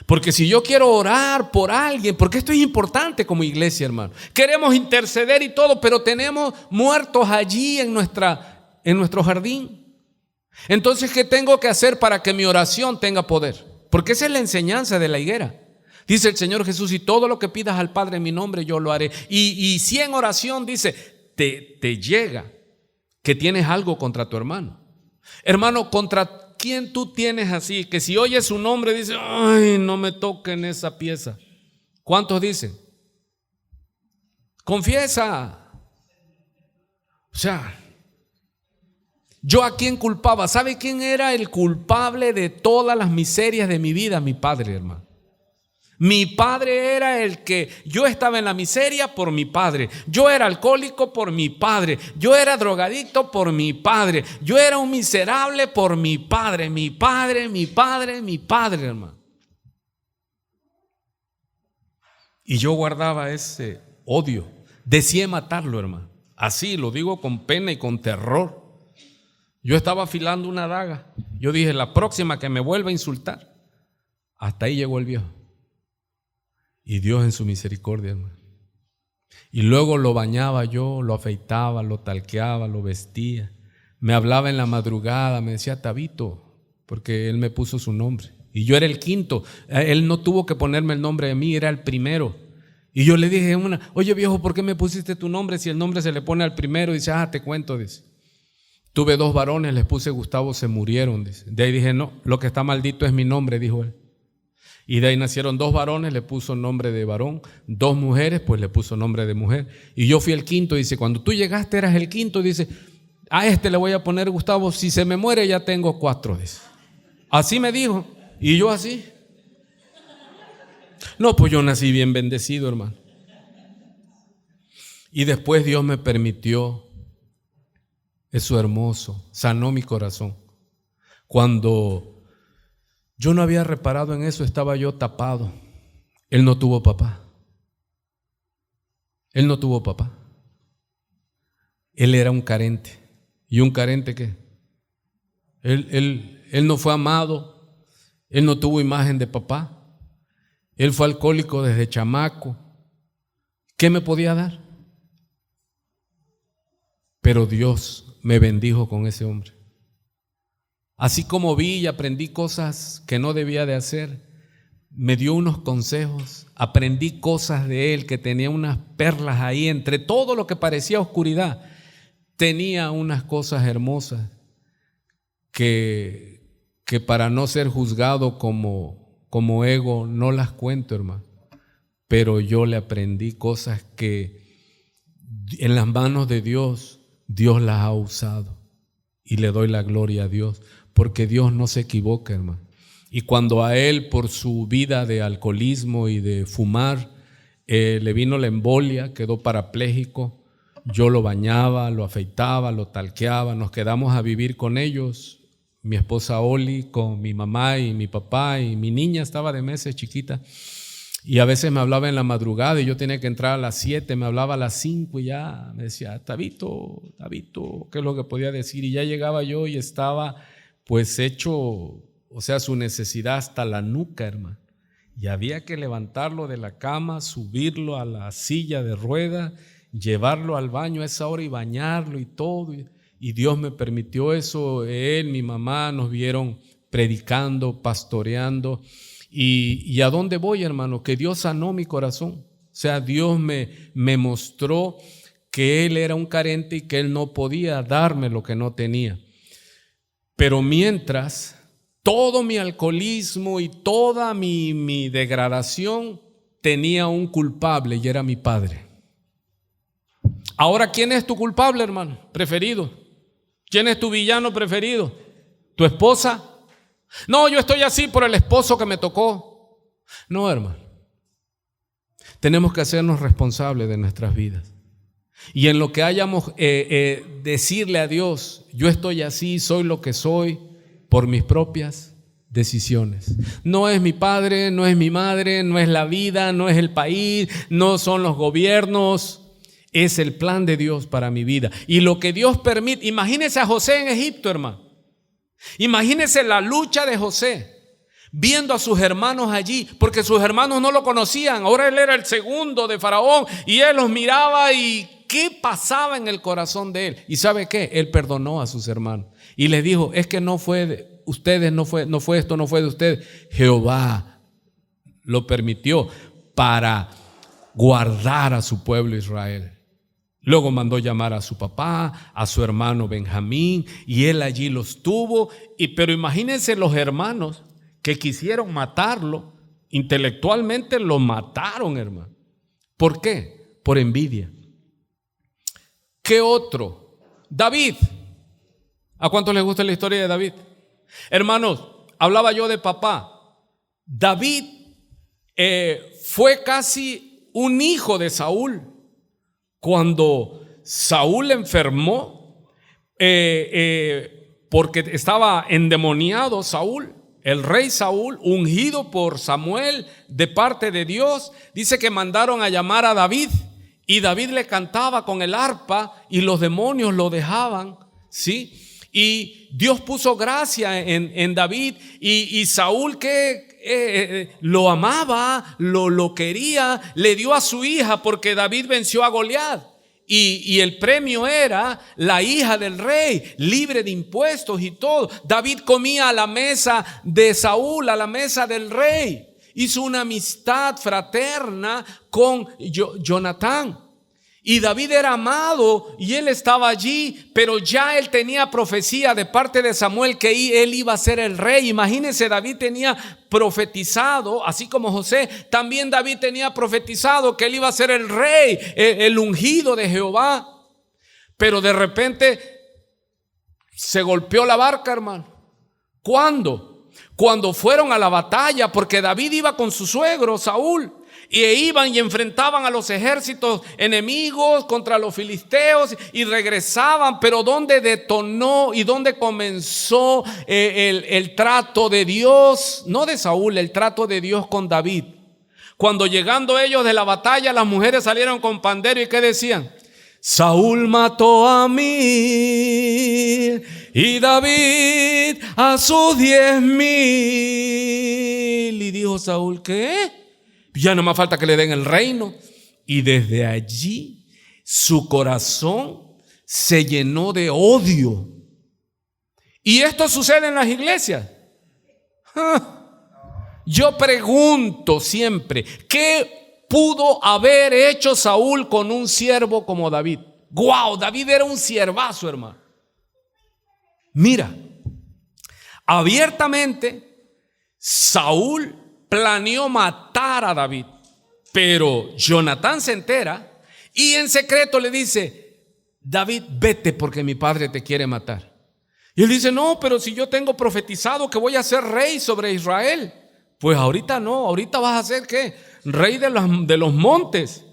Porque si yo quiero orar por alguien, porque esto es importante como iglesia, hermano, queremos interceder y todo, pero tenemos muertos allí en nuestro jardín. Entonces, ¿qué tengo que hacer para que mi oración tenga poder? Porque esa es la enseñanza de la higuera. Dice el Señor Jesús, y todo lo que pidas al Padre en mi nombre yo lo haré. Y si en oración dice, te llega que tienes algo contra tu hermano. Hermano, contra ¿quién tú tienes así? Que si oyes su nombre dice, ay, no me toquen esa pieza. ¿Cuántos dicen? Confiesa. O sea, ¿Yo a quién culpaba? ¿Sabe quién era el culpable de todas las miserias de mi vida? Mi padre, hermano. Mi padre era el que, yo estaba en la miseria por mi padre, yo era alcohólico por mi padre, yo era drogadicto por mi padre, yo era un miserable por mi padre, hermano. Y yo guardaba ese odio, deseé matarlo, hermano. Así lo digo con pena y con terror. Yo estaba afilando una daga, yo dije, la próxima que me vuelva a insultar. Hasta ahí llegó el viejo. Y Dios en su misericordia, hermano. Y luego lo bañaba yo, lo afeitaba, lo talqueaba, lo vestía. Me hablaba en la madrugada, me decía Tabito, porque él me puso su nombre. Y yo era el quinto. Él no tuvo que ponerme el nombre de mí, era el primero. Y yo le dije oye viejo, ¿por qué me pusiste tu nombre si el nombre se le pone al primero? Dice, te cuento, dice. Tuve 2 varones, les puse Gustavo, se murieron, dice. De ahí dije, no, lo que está maldito es mi nombre, dijo él. Y de ahí nacieron 2 varones, le puso nombre de varón, 2 mujeres, pues le puso nombre de mujer. Y yo fui el quinto, dice, cuando tú llegaste eras el quinto, dice, a este le voy a poner Gustavo, si se me muere ya tengo 4, dice. Así me dijo, y yo así. No, pues yo nací bien bendecido, hermano. Y después Dios me permitió, eso hermoso, sanó mi corazón. Cuando yo no había reparado en eso, estaba yo tapado. Él no tuvo papá. Él no tuvo papá. Él era un carente. ¿Y un carente qué? Él no fue amado. Él no tuvo imagen de papá. Él fue alcohólico desde chamaco. ¿Qué me podía dar? Pero Dios me bendijo con ese hombre. Así como vi y aprendí cosas que no debía de hacer, me dio unos consejos, aprendí cosas de él que tenía unas perlas ahí, entre todo lo que parecía oscuridad, tenía unas cosas hermosas que para no ser juzgado como ego no las cuento, hermano, pero yo le aprendí cosas que en las manos de Dios las ha usado y le doy la gloria a Dios. Porque Dios no se equivoca, hermano. Y cuando a él, por su vida de alcoholismo y de fumar, le vino la embolia, quedó parapléjico, yo lo bañaba, lo afeitaba, lo talqueaba, nos quedamos a vivir con ellos, mi esposa Oli, con mi mamá y mi papá, y mi niña estaba de meses, chiquita, y a veces me hablaba en la madrugada y yo tenía que entrar a las 7, me hablaba a las 5 y ya me decía, Tabito, ¿qué es lo que podía decir? Y ya llegaba yo y estaba pues hecho, o sea, su necesidad hasta la nuca, hermano. Y había que levantarlo de la cama, subirlo a la silla de rueda, llevarlo al baño a esa hora y bañarlo y todo. Y Dios me permitió eso. Él, mi mamá nos vieron predicando, pastoreando. ¿Y a dónde voy, hermano? Que Dios sanó mi corazón. O sea, Dios me mostró que Él era un carente y que Él no podía darme lo que no tenía. Pero mientras todo mi alcoholismo y toda mi degradación tenía un culpable y era mi padre. Ahora, ¿quién es tu culpable, hermano? Preferido. ¿Quién es tu villano preferido? ¿Tu esposa? No, yo estoy así por el esposo que me tocó. No, hermano. Tenemos que hacernos responsables de nuestras vidas. Y en lo que hayamos decirle a Dios, yo estoy así, soy lo que soy por mis propias decisiones. No es mi padre, no es mi madre, no es la vida, no es el país, no son los gobiernos, es el plan de Dios para mi vida. Y lo que Dios permite, imagínese a José en Egipto, hermano. Imagínese la lucha de José, viendo a sus hermanos allí, porque sus hermanos no lo conocían. Ahora él era el segundo de Faraón y él los miraba y ¿qué pasaba en el corazón de él? ¿Y sabe qué? Él perdonó a sus hermanos y les dijo, es que no fue de ustedes, no fue esto, no fue de ustedes. Jehová lo permitió para guardar a su pueblo Israel. Luego mandó llamar a su papá, a su hermano Benjamín, y él allí los tuvo. Pero imagínense los hermanos que quisieron matarlo, intelectualmente lo mataron, hermano. ¿Por qué? Por envidia. ¿Qué otro? David. ¿A cuántos les gusta la historia de David? Hermanos, hablaba yo de papá. David fue casi un hijo de Saúl. Cuando Saúl enfermó, porque estaba endemoniado Saúl, el rey Saúl, ungido por Samuel de parte de Dios, dice que mandaron a llamar a David, y David le cantaba con el arpa y los demonios lo dejaban, ¿sí? Y Dios puso gracia en David, y Saúl, que lo amaba, lo quería, le dio a su hija porque David venció a Goliat. Y el premio era la hija del rey, libre de impuestos y todo. David comía a la mesa de Saúl, a la mesa del rey. Hizo una amistad fraterna con Jonatán. Y David era amado y él estaba allí, pero ya él tenía profecía de parte de Samuel que él iba a ser el rey. Imagínense, David tenía profetizado, así como José, también David tenía profetizado que él iba a ser el rey, el ungido de Jehová. Pero de repente se golpeó la barca, hermano. ¿Cuándo? Cuando fueron a la batalla, porque David iba con su suegro Saúl, y iban y enfrentaban a los ejércitos enemigos contra los filisteos y regresaban. Pero ¿dónde detonó y dónde comenzó el trato de Dios? No de Saúl, el trato de Dios con David. Cuando llegando ellos de la batalla, las mujeres salieron con pandero, ¿y qué decían? Saúl mató a 1000 y David a sus 10,000. Y dijo Saúl, ¿qué? Ya no más falta que le den el reino. Y desde allí su corazón se llenó de odio. Y esto sucede en las iglesias. Yo pregunto siempre, ¿qué pudo haber hecho Saúl con un siervo como David? ¡Guau! David era un siervazo, hermano. Mira, abiertamente Saúl planeó matar a David, pero Jonatán se entera y en secreto le dice, David, vete porque mi padre te quiere matar. Y él dice, no, pero si yo tengo profetizado que voy a ser rey sobre Israel. Pues ahorita no, ahorita vas a ser ¿qué? Rey de los montes,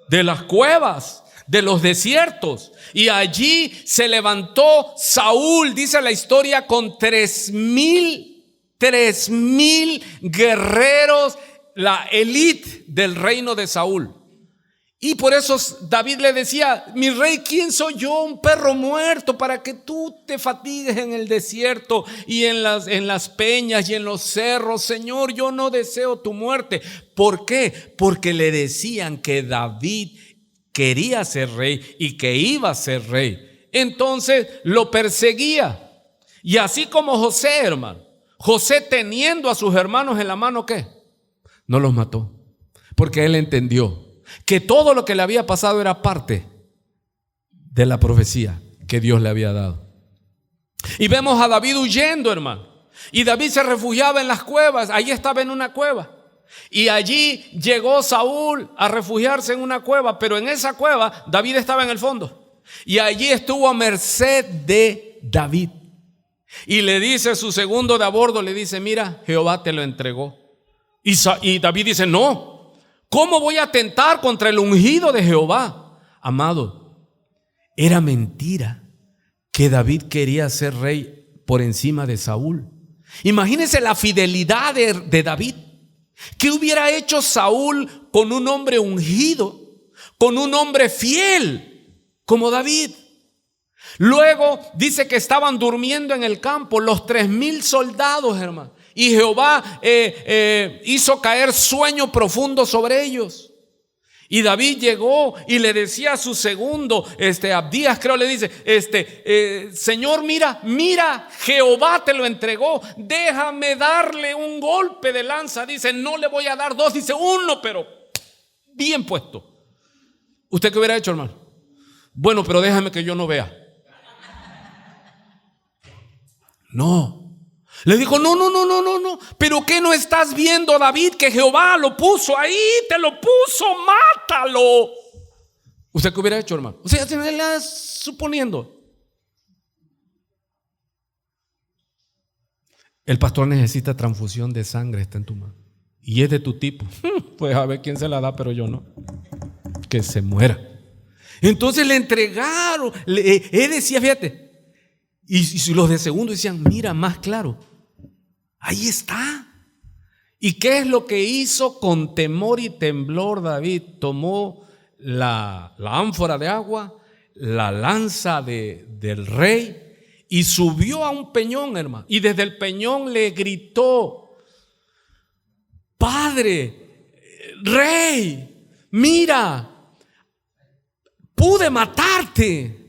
de las cuevas, de los desiertos. Y allí se levantó Saúl, dice la historia, con 3,000 guerreros, la élite del reino de Saúl. Y por eso David le decía, mi rey, ¿quién soy yo? Un perro muerto para que tú te fatigues en el desierto y en las peñas y en los cerros. Señor, yo no deseo tu muerte. ¿Por qué? Porque le decían que David quería ser rey y que iba a ser rey. Entonces lo perseguía. Y así como José, hermano, José, teniendo a sus hermanos en la mano, ¿qué? No los mató, porque él entendió que todo lo que le había pasado era parte de la profecía que Dios le había dado. Y vemos a David huyendo, hermano. Y David se refugiaba en las cuevas. Allí estaba en una cueva. Y allí llegó Saúl a refugiarse en una cueva. Pero en esa cueva David estaba en el fondo. Y allí estuvo a merced de David. Y le dice su segundo de a bordo, le dice, mira, Jehová te lo entregó. Y David dice, no, ¿cómo voy a atentar contra el ungido de Jehová? Amado, era mentira que David quería ser rey por encima de Saúl. Imagínense la fidelidad de David. ¿Qué hubiera hecho Saúl con un hombre ungido, con un hombre fiel como David? Luego dice que estaban durmiendo en el campo los 3,000 soldados, hermano. Y Jehová hizo caer sueño profundo sobre ellos. Y David llegó y le decía a su segundo, Abdías creo le dice, Señor, mira, Jehová te lo entregó, déjame darle un golpe de lanza. Dice, no le voy a dar 2, dice 1, pero bien puesto. ¿Usted qué hubiera hecho, hermano? Bueno, pero déjame que yo no vea. No. Le dijo, no, pero ¿qué no estás viendo, David? Que Jehová lo puso ahí, te lo puso, mátalo. ¿Usted qué hubiera hecho, hermano? O sea, se me la suponiendo. El pastor necesita transfusión de sangre, está en tu mano. Y es de tu tipo. Pues a ver quién se la da, pero yo no. Que se muera. Entonces le entregaron. Él decía, fíjate. Y los de segundo decían, mira, más claro. Ahí está. ¿Y qué es lo que hizo? Con temor y temblor David tomó la ánfora de agua, la lanza del rey, y subió a un peñón, hermano. Y desde el peñón le gritó: Padre, Rey, mira, pude matarte.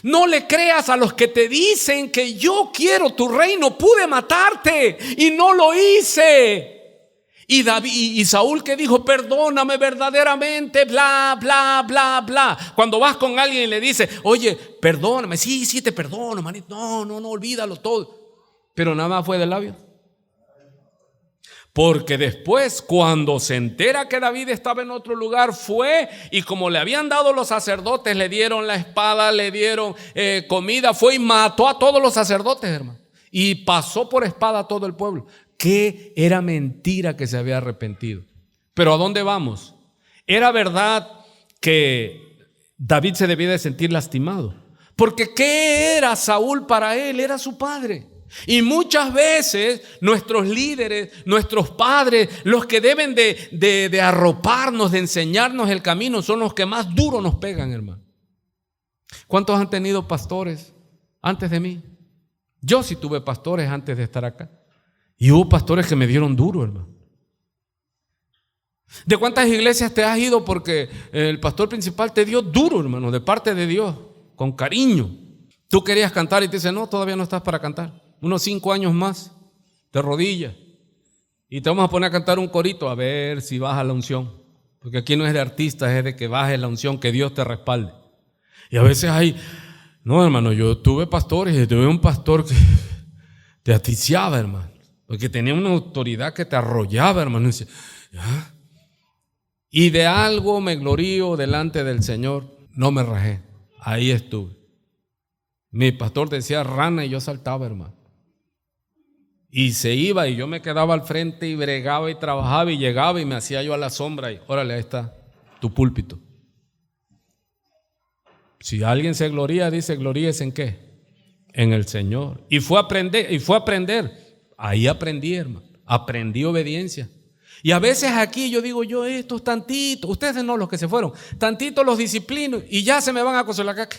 No le creas a los que te dicen que yo quiero tu reino. Pude matarte y no lo hice. Y Saúl, que dijo: perdóname verdaderamente, bla, bla, bla, bla. Cuando vas con alguien y le dices: oye, perdóname, sí, te perdono, manito. No, olvídalo todo. Pero nada más fue de labios. Porque después, cuando se entera que David estaba en otro lugar, fue y como le habían dado los sacerdotes, le dieron la espada, le dieron comida, fue y mató a todos los sacerdotes, hermano. Y pasó por espada a todo el pueblo. Que era mentira que se había arrepentido. Pero ¿a dónde vamos? Era verdad que David se debía de sentir lastimado. Porque ¿qué era Saúl para él? Era su padre. Y muchas veces nuestros líderes, nuestros padres, los que deben de arroparnos, de enseñarnos el camino, son los que más duro nos pegan, hermano. ¿Cuántos han tenido pastores antes de mí? Yo sí tuve pastores antes de estar acá. Y hubo pastores que me dieron duro, hermano. ¿De cuántas iglesias te has ido porque el pastor principal te dio duro, hermano, de parte de Dios, con cariño? Tú querías cantar y te dice: no, todavía no estás para cantar. Unos 5 años más, de rodillas. Y te vamos a poner a cantar un corito, a ver si baja la unción. Porque aquí no es de artistas, es de que baje la unción, que Dios te respalde. Y a veces hay... No, hermano, yo tuve pastores y tuve un pastor que te aticiaba, hermano. Porque tenía una autoridad que te arrollaba, hermano. Y, decía, ¿ah? Y de algo me glorío delante del Señor. No me rajé. Ahí estuve. Mi pastor decía rana y yo saltaba, hermano. Y se iba y yo me quedaba al frente y bregaba y trabajaba y llegaba y me hacía yo a la sombra y órale, ahí está tu púlpito. Si alguien se gloría, dice: gloríese ¿en qué? En el Señor. Y fue a aprender. Ahí aprendí, hermano. Aprendí obediencia. Y a veces aquí yo digo: yo estos tantitos, ustedes no, los que se fueron, tantitos los disciplino y ya se me van a coser la caca.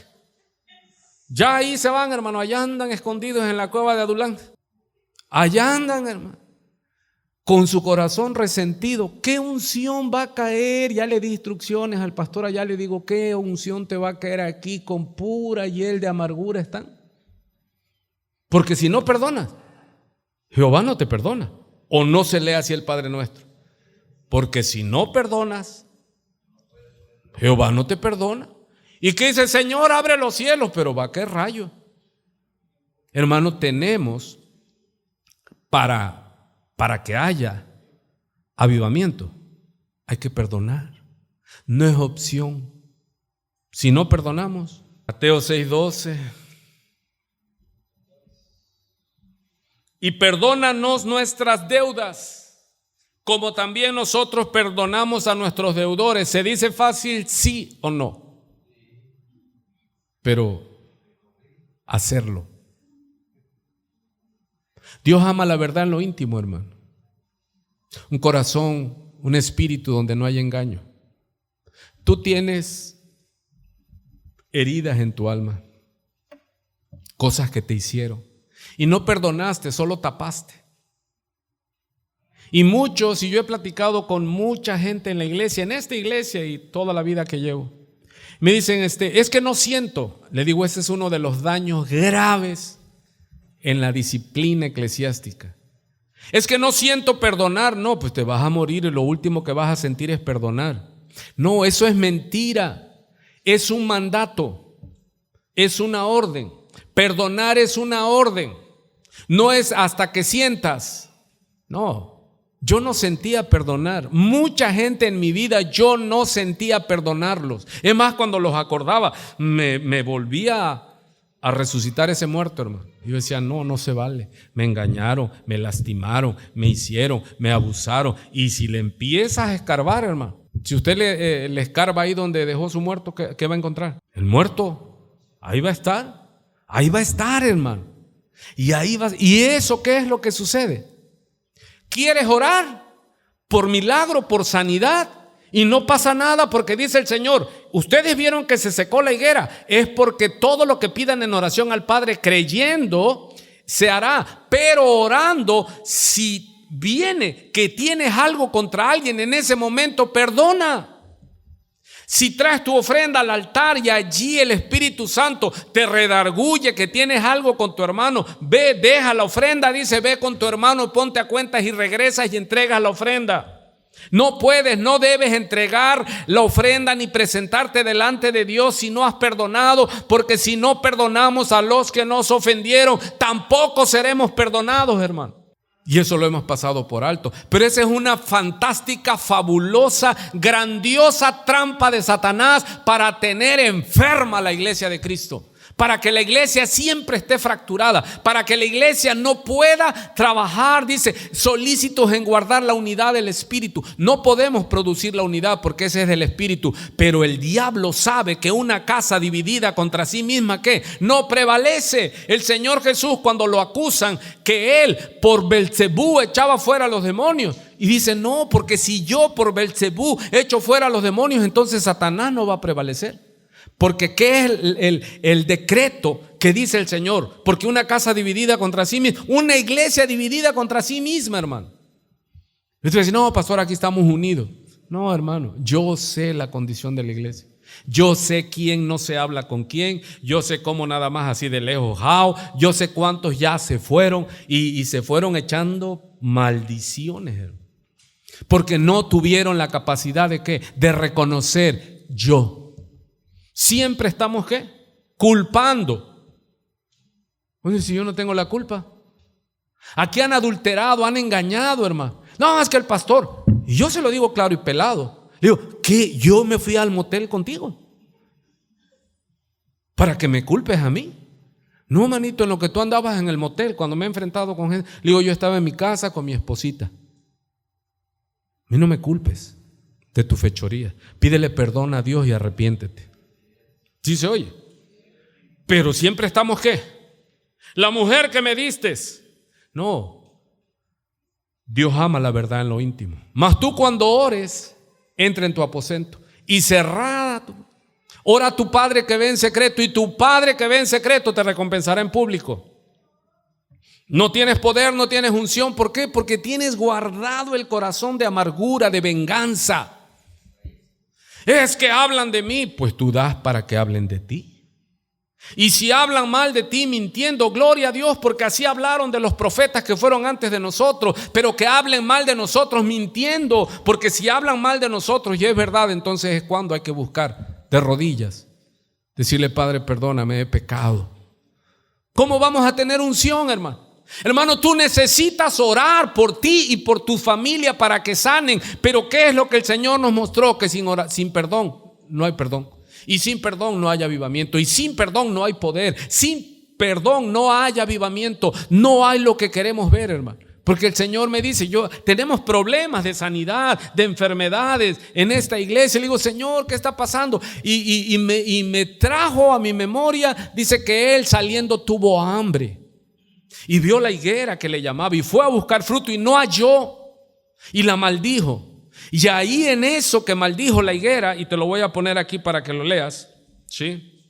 Ya ahí se van, hermano. Allá andan escondidos en la cueva de Adulán. Allá andan, hermano, con su corazón resentido. ¿Qué unción va a caer? Ya le di instrucciones al pastor allá, le digo: ¿qué unción te va a caer aquí? Con pura hiel de amargura están. Porque si no perdonas, Jehová no te perdona. O no se lee así el Padre Nuestro. Porque si no perdonas, Jehová no te perdona. ¿Y qué dice el Señor? Abre los cielos, pero va a caer rayo. Hermano, tenemos para que haya avivamiento, hay que perdonar. No es opción. Si no perdonamos, Mateo 6:12. Y perdónanos nuestras deudas, como también nosotros perdonamos a nuestros deudores. ¿Se dice fácil, sí o no? Pero hacerlo. Dios ama la verdad en lo íntimo, hermano. Un corazón, un espíritu donde no hay engaño. Tú tienes heridas en tu alma, cosas que te hicieron, y no perdonaste, solo tapaste. Y muchos, y yo he platicado con mucha gente en la iglesia, en esta iglesia y toda la vida que llevo, me dicen: es que no siento. Le digo: ese es uno de los daños graves en la disciplina eclesiástica. Es que no siento perdonar. No, pues te vas a morir y lo último que vas a sentir es perdonar. No, eso es mentira. Es un mandato, es una orden. Perdonar es una orden. No es hasta que sientas. No, yo no sentía perdonar. Mucha gente en mi vida yo no sentía perdonarlos. Es más, cuando los acordaba me volvía a resucitar ese muerto, hermano. Yo decía, no se vale. Me engañaron, me lastimaron, me hicieron, me abusaron. Y si le empiezas a escarbar, hermano, si usted le escarba ahí donde dejó su muerto, ¿qué va a encontrar? El muerto, ahí va a estar. Ahí va a estar, hermano. ¿Y eso qué es lo que sucede? ¿Quieres orar por milagro, por sanidad? Y no pasa nada porque dice el Señor, ustedes vieron que se secó la higuera, es porque todo lo que pidan en oración al Padre creyendo se hará, pero orando, si viene que tienes algo contra alguien en ese momento, perdona. Si traes tu ofrenda al altar y allí el Espíritu Santo te redarguye que tienes algo con tu hermano, ve, deja la ofrenda, dice, ve con tu hermano, ponte a cuentas y regresas y entregas la ofrenda. No puedes, no debes entregar la ofrenda ni presentarte delante de Dios si no has perdonado, porque si no perdonamos a los que nos ofendieron, tampoco seremos perdonados, hermano. Y eso lo hemos pasado por alto. Pero esa es una fantástica, fabulosa, grandiosa trampa de Satanás para tener enferma a la iglesia de Cristo. Para que la iglesia siempre esté fracturada, para que la iglesia no pueda trabajar, dice, solícitos en guardar la unidad del Espíritu. No podemos producir la unidad porque ese es del Espíritu, pero el diablo sabe que una casa dividida contra sí misma, ¿qué? No prevalece. El Señor Jesús, cuando lo acusan que él por Belcebú echaba fuera a los demonios, y dice, no, porque si yo por Belcebú echo fuera a los demonios, entonces Satanás no va a prevalecer. Porque ¿qué es el decreto que dice el Señor? Porque una casa dividida contra sí misma, una iglesia dividida contra sí misma, hermano. Usted dice, no, pastor, aquí estamos unidos. No, hermano, yo sé la condición de la iglesia. Yo sé quién no se habla con quién. Yo sé cómo nada más así de lejos. Yo sé cuántos ya se fueron y se fueron echando maldiciones, hermano. Porque no tuvieron la capacidad de ¿qué? De reconocer yo. Siempre estamos ¿qué? Culpando. Oye, si yo no tengo la culpa. Aquí han adulterado, han engañado, hermano. No, es que el pastor, y yo se lo digo claro y pelado. Le digo, ¿qué? Yo me fui al motel contigo para que me culpes a mí. No, manito, en lo que tú andabas en el motel, cuando me he enfrentado con gente, le digo, yo estaba en mi casa con mi esposita. A mí no me culpes de tu fechoría. Pídele perdón a Dios y arrepiéntete. Sí se oye. Pero siempre estamos ¿qué? La mujer que me distes. No. Dios ama la verdad en lo íntimo. Mas tú cuando ores, entra en tu aposento y cerrada ora a tu Padre que ve en secreto, y tu Padre que ve en secreto te recompensará en público. No tienes poder, no tienes unción. ¿Por qué? Porque tienes guardado el corazón de amargura, de venganza. Es que hablan de mí, pues tú das para que hablen de ti. Y si hablan mal de ti mintiendo, gloria a Dios, porque así hablaron de los profetas que fueron antes de nosotros. Pero que hablen mal de nosotros mintiendo, porque si hablan mal de nosotros y es verdad, entonces es cuando hay que buscar de rodillas, decirle, Padre, perdóname, he pecado. ¿Cómo vamos a tener unción, hermano? Hermano, tú necesitas orar por ti y por tu familia para que sanen. Pero ¿qué es lo que el Señor nos mostró? Que sin perdón no hay perdón. Y sin perdón no hay avivamiento. Y sin perdón no hay poder. Sin perdón no hay avivamiento. No hay lo que queremos ver, hermano. Porque el Señor me dice, tenemos problemas de sanidad, de enfermedades en esta iglesia. Le digo, Señor, ¿qué está pasando? Y me trajo a mi memoria, dice que él saliendo tuvo hambre. Y vio la higuera que le llamaba y fue a buscar fruto y no halló y la maldijo. Y ahí en eso que maldijo la higuera, y te lo voy a poner aquí para que lo leas, ¿sí?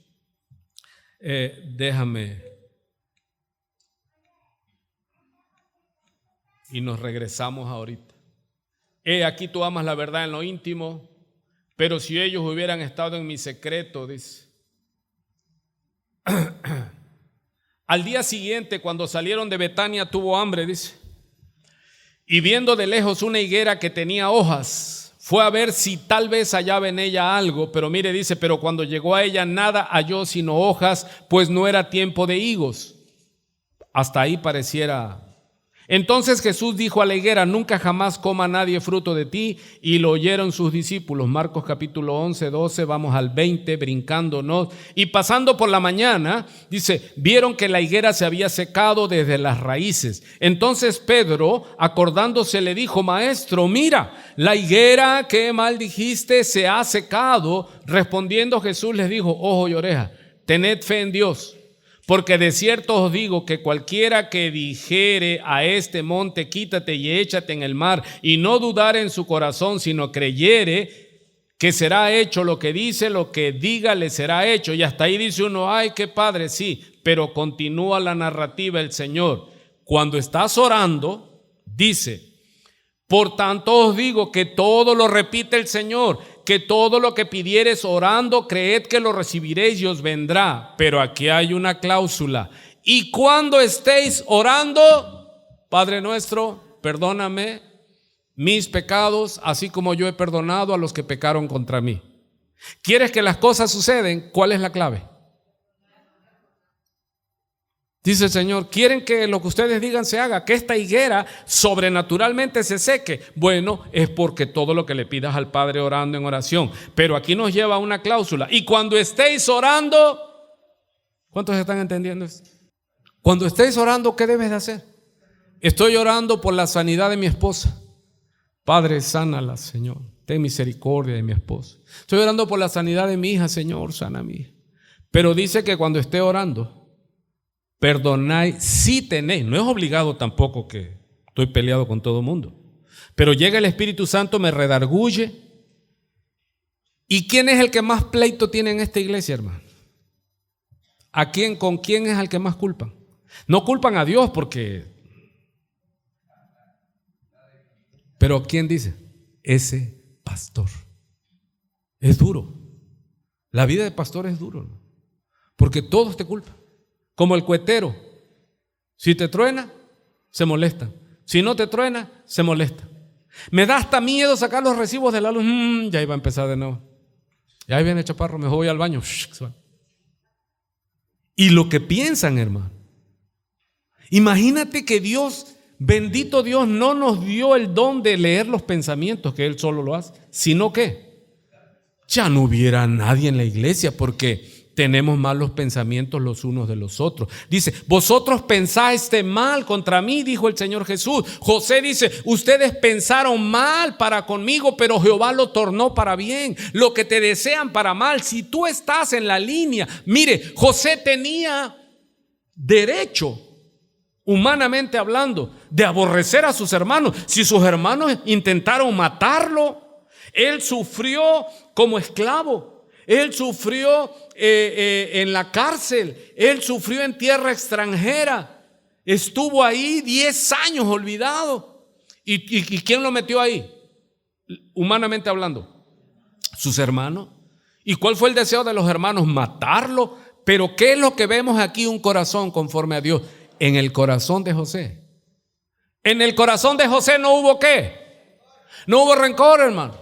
Déjame. Y nos regresamos ahorita. Aquí tú amas la verdad en lo íntimo, pero si ellos hubieran estado en mi secreto, dice. Al día siguiente, cuando salieron de Betania, tuvo hambre, dice. Y viendo de lejos una higuera que tenía hojas, fue a ver si tal vez hallaba en ella algo. Pero mire, dice, pero cuando llegó a ella nada halló sino hojas, pues no era tiempo de higos. Hasta ahí pareciera. Entonces Jesús dijo a la higuera: nunca jamás coma nadie fruto de ti. Y lo oyeron sus discípulos. Marcos capítulo 11, 12, vamos al 20, brincándonos. Y pasando por la mañana, dice, vieron que la higuera se había secado desde las raíces. Entonces Pedro, acordándose, le dijo: Maestro, mira, la higuera que maldijiste se ha secado. Respondiendo Jesús les dijo: ojo y oreja, tened fe en Dios. Porque de cierto os digo que cualquiera que dijere a este monte: quítate y échate en el mar, y no dudare en su corazón, sino creyere que será hecho lo que dice, lo que diga le será hecho. Y hasta ahí dice uno: ay, qué padre, sí. Pero continúa la narrativa el Señor. Cuando estás orando, dice: por tanto os digo que todo lo repite el Señor, que todo lo que pidiereis orando, creed que lo recibiréis y os vendrá. Pero aquí hay una cláusula: y cuando estéis orando, Padre nuestro, perdóname mis pecados, así como yo he perdonado a los que pecaron contra mí. ¿Quieres que las cosas suceden? ¿Cuál es la clave? Dice el Señor: quieren que lo que ustedes digan se haga, que esta higuera sobrenaturalmente se seque. Bueno, es porque todo lo que le pidas al Padre orando en oración. Pero aquí nos lleva a una cláusula: y cuando estéis orando, ¿cuántos están entendiendo esto? Cuando estéis orando, ¿qué debes de hacer? Estoy orando por la sanidad de mi esposa. Padre, sánala, Señor. Ten misericordia de mi esposa. Estoy orando por la sanidad de mi hija. Señor, sana a mi hija. Pero dice que cuando esté orando, perdonáis si tenéis. No es obligado tampoco, que estoy peleado con todo el mundo. Pero llega el Espíritu Santo, me redarguye. ¿Y quién es el que más pleito tiene en esta iglesia, hermano? ¿Con quién es el que más culpan? No culpan a Dios porque... Pero ¿quién dice? Ese pastor. Es duro. La vida de pastor es duro, ¿no? Porque todos te culpan. Como el cuetero: si te truena, se molesta. Si no te truena, se molesta. Me da hasta miedo sacar los recibos de la luz. Ya iba a empezar de nuevo. Ya ahí viene Chaparro, mejor voy al baño. Y lo que piensan, hermano. Imagínate que Dios, bendito Dios, no nos dio el don de leer los pensamientos, que Él solo lo hace, sino que ya no hubiera nadie en la iglesia, porque tenemos malos pensamientos los unos de los otros. Dice: vosotros pensaste mal contra mí, dijo el Señor Jesús. José dice: ustedes pensaron mal para conmigo, pero Jehová lo tornó para bien. Lo que te desean para mal, si tú estás en la línea. Mire, José tenía derecho, humanamente hablando, de aborrecer a sus hermanos. Si sus hermanos intentaron matarlo, él sufrió como esclavo. Él sufrió en la cárcel. Él sufrió en tierra extranjera. Estuvo ahí 10 años olvidado. ¿Y quién lo metió ahí? Humanamente hablando, sus hermanos. ¿Y cuál fue el deseo de los hermanos? Matarlo. Pero ¿qué es lo que vemos aquí? Un corazón conforme a Dios. En el corazón de José. En el corazón de José no hubo ¿qué? No hubo rencor, hermano.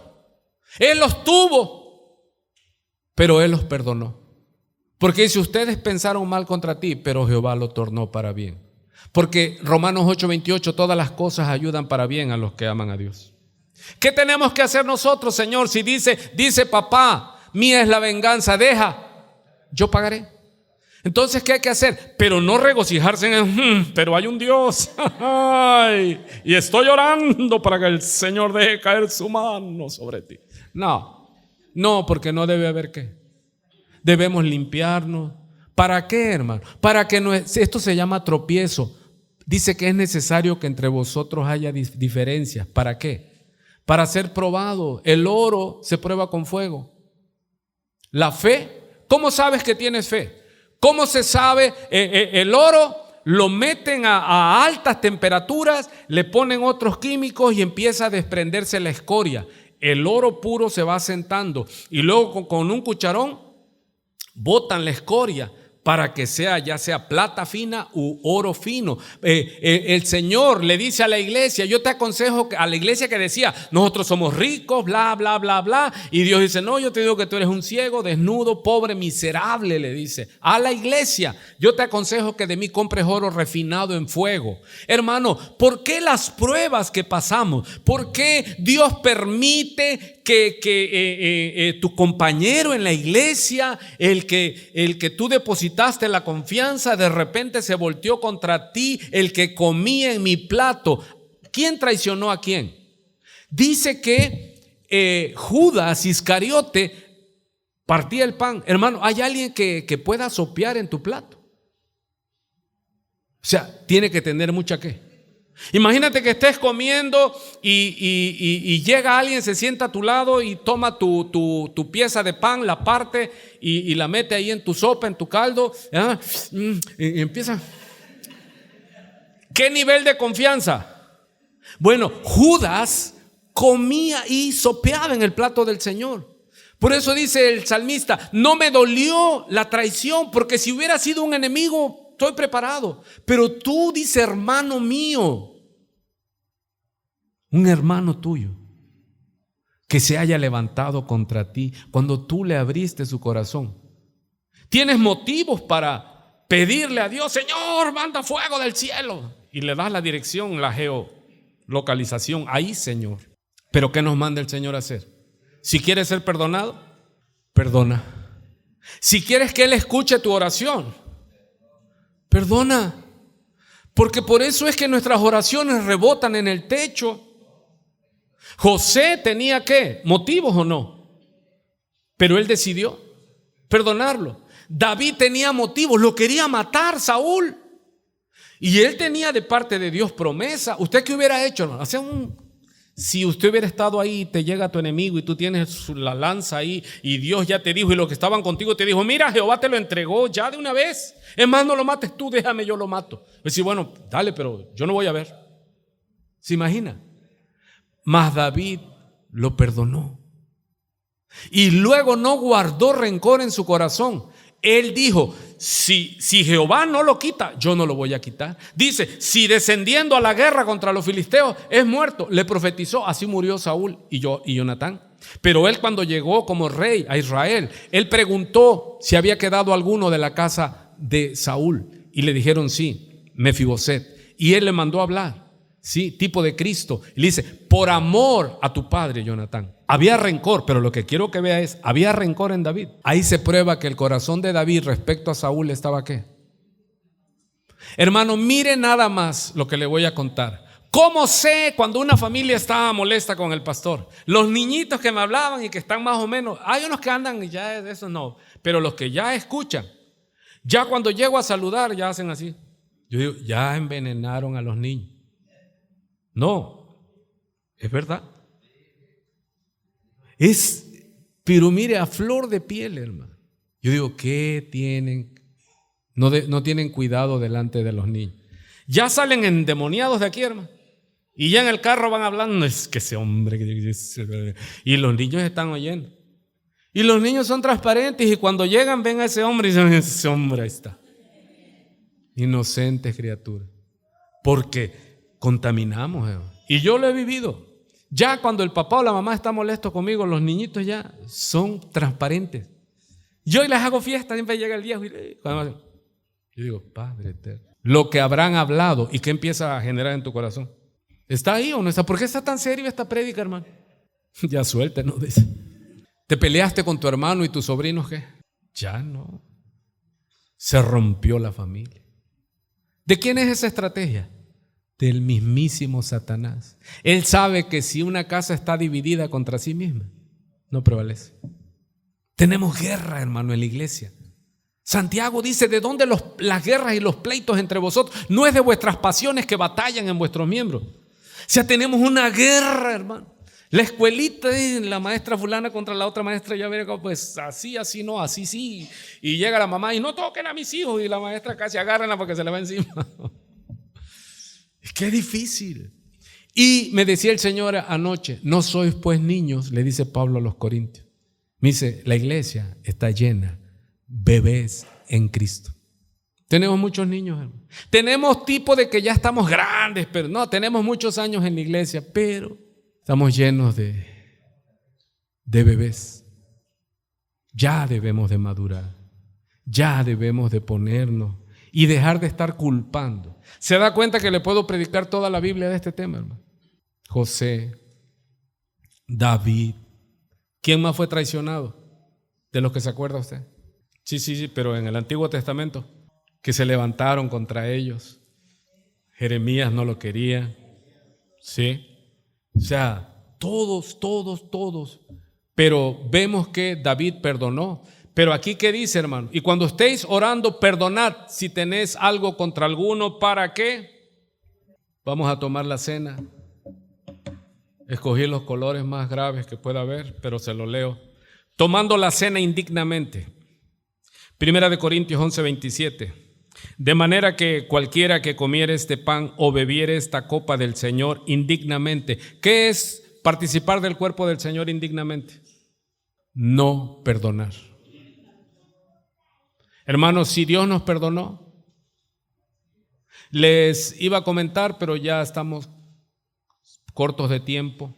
Él los tuvo, pero Él los perdonó. Porque dice: ustedes pensaron mal contra ti, pero Jehová lo tornó para bien. Porque Romanos 8:28, todas las cosas ayudan para bien a los que aman a Dios. ¿Qué tenemos que hacer nosotros, Señor? Si dice papá: mía es la venganza, deja, yo pagaré. Entonces, ¿qué hay que hacer? Pero no regocijarse en pero hay un Dios. Ay, y estoy orando para que el Señor deje caer su mano sobre ti. No, porque no debe haber ¿qué? Debemos limpiarnos. ¿Para qué, hermano? Para que no, esto se llama tropiezo. Dice que es necesario que entre vosotros haya diferencias. ¿Para qué? Para ser probado. El oro se prueba con fuego. La fe, ¿cómo sabes que tienes fe? ¿Cómo se sabe? El oro lo meten a altas temperaturas, le ponen otros químicos y empieza a desprenderse la escoria. El oro puro se va asentando y luego con un cucharón botan la escoria para que sea, ya sea plata fina u oro fino. El Señor le dice a la iglesia, yo te aconsejo, a la iglesia que decía, nosotros somos ricos, bla, bla, bla, bla. Y Dios dice, no, yo te digo que tú eres un ciego, desnudo, pobre, miserable, le dice. A la iglesia, yo te aconsejo que de mí compres oro refinado en fuego. Hermano, ¿por qué las pruebas que pasamos? ¿Por qué Dios permite que tu compañero en la iglesia, el que tú depositaste la confianza, de repente se volteó contra ti, el que comía en mi plato? ¿Quién traicionó a quién? Dice que Judas Iscariote partía el pan. Hermano, ¿hay alguien que pueda sopear en tu plato? O sea, tiene que tener mucha ¿qué? Imagínate que estés comiendo y llega alguien, se sienta a tu lado y toma tu pieza de pan, la parte y la mete ahí en tu sopa, en tu caldo, y empieza. ¿Qué nivel de confianza? Bueno, Judas comía y sopeaba en el plato del Señor. Por eso dice el salmista, no me dolió la traición, porque si hubiera sido un enemigo, estoy preparado. Pero tú, dice, hermano mío, un hermano tuyo que se haya levantado contra ti cuando tú le abriste su corazón. Tienes motivos para pedirle a Dios, Señor, manda fuego del cielo. Y le das la dirección, la geolocalización. Ahí, Señor. Pero ¿qué nos manda el Señor a hacer? Si quieres ser perdonado, perdona. Si quieres que Él escuche tu oración, perdona. Porque por eso es que nuestras oraciones rebotan en el techo. José tenía ¿qué? ¿Motivos o no? Pero él decidió perdonarlo. David tenía motivos, lo quería matar Saúl. Y él tenía de parte de Dios promesa. ¿Usted qué hubiera hecho, hermano? Si usted hubiera estado ahí y te llega tu enemigo y tú tienes la lanza ahí y Dios ya te dijo y los que estaban contigo te dijo, mira, Jehová te lo entregó ya de una vez. Es más, no lo mates tú, déjame, yo lo mato. Decir, bueno, dale, pero yo no voy a ver. ¿Se imagina? Mas David lo perdonó. Y luego no guardó rencor en su corazón. Él dijo, si Jehová no lo quita, yo no lo voy a quitar. Dice, si descendiendo a la guerra contra los filisteos es muerto, le profetizó, así murió Saúl y Jonatán. Pero él, cuando llegó como rey a Israel, él preguntó si había quedado alguno de la casa de Saúl, y le dijeron sí, Mefiboset. Y él le mandó a hablar, sí, tipo de Cristo, y le dice, por amor a tu padre Jonatán. Había rencor, pero lo que quiero que vea es, había rencor en David. Ahí se prueba que el corazón de David respecto a Saúl estaba ¿qué? Hermano, mire nada más lo que le voy a contar. ¿Cómo sé cuando una familia estaba molesta con el pastor? Los niñitos que me hablaban y que están más o menos, hay unos que andan y ya de eso no, pero los que ya escuchan, ya cuando llego a saludar ya hacen así. Yo digo, ya envenenaron a los niños. No, es verdad. Pero mire, a flor de piel, hermano. Yo digo, ¿qué tienen? No tienen cuidado delante de los niños. Ya salen endemoniados de aquí, hermano. Y ya en el carro van hablando, es que ese hombre. Y los niños están oyendo. Y los niños son transparentes y cuando llegan ven a ese hombre y dicen, ese hombre ahí está. Inocentes criaturas. Porque contaminamos, hermano. Y yo lo he vivido. Ya cuando el papá o la mamá está molesto conmigo, los niñitos ya son transparentes. Yo les hago fiesta, siempre llega el viejo y yo digo, Padre eterno, lo que habrán hablado y qué empieza a generar en tu corazón. ¿Está ahí o no está? ¿Por qué está tan serio esta prédica, hermano? Ya suéltenos, dice. ¿Te peleaste con tu hermano y tus sobrinos qué? Ya no. Se rompió la familia. ¿De quién es esa estrategia? Del mismísimo Satanás. Él sabe que si una casa está dividida contra sí misma, no prevalece. Tenemos guerra, hermano, en la iglesia. Santiago dice, ¿de dónde las guerras y los pleitos entre vosotros? No es de vuestras pasiones que batallan en vuestros miembros. O sea, tenemos una guerra, hermano. La escuelita, la maestra fulana contra la otra maestra, ya verá, pues así no, así sí. Y llega la mamá y no toquen a mis hijos, y la maestra casi agárrenla porque se le va encima. Qué difícil. Y me decía el Señor anoche, no sois pues niños, le dice Pablo a los Corintios. Me dice, la iglesia está llena, bebés en Cristo. Tenemos muchos niños, hermano. Tenemos tipo de que ya estamos grandes, pero no, tenemos muchos años en la iglesia, pero estamos llenos de bebés. Ya debemos de madurar, ya debemos de ponernos y dejar de estar culpando. ¿Se da cuenta que le puedo predicar toda la Biblia de este tema, hermano? José, David. ¿Quién más fue traicionado? De los que se acuerda usted. Sí, pero en el Antiguo Testamento, que se levantaron contra ellos. Jeremías no lo quería. Sí. O sea, todos. Pero vemos que David perdonó. Pero aquí, ¿qué dice, hermano? Y cuando estéis orando, perdonad si tenéis algo contra alguno. ¿Para qué? Vamos a tomar la cena. Escogí los colores más graves que pueda haber, pero se lo leo. Tomando la cena indignamente. Primera de Corintios 11:27. De manera que cualquiera que comiere este pan o bebiere esta copa del Señor indignamente. ¿Qué es participar del cuerpo del Señor indignamente? No perdonar. Hermanos, si Dios nos perdonó, les iba a comentar, pero ya estamos cortos de tiempo.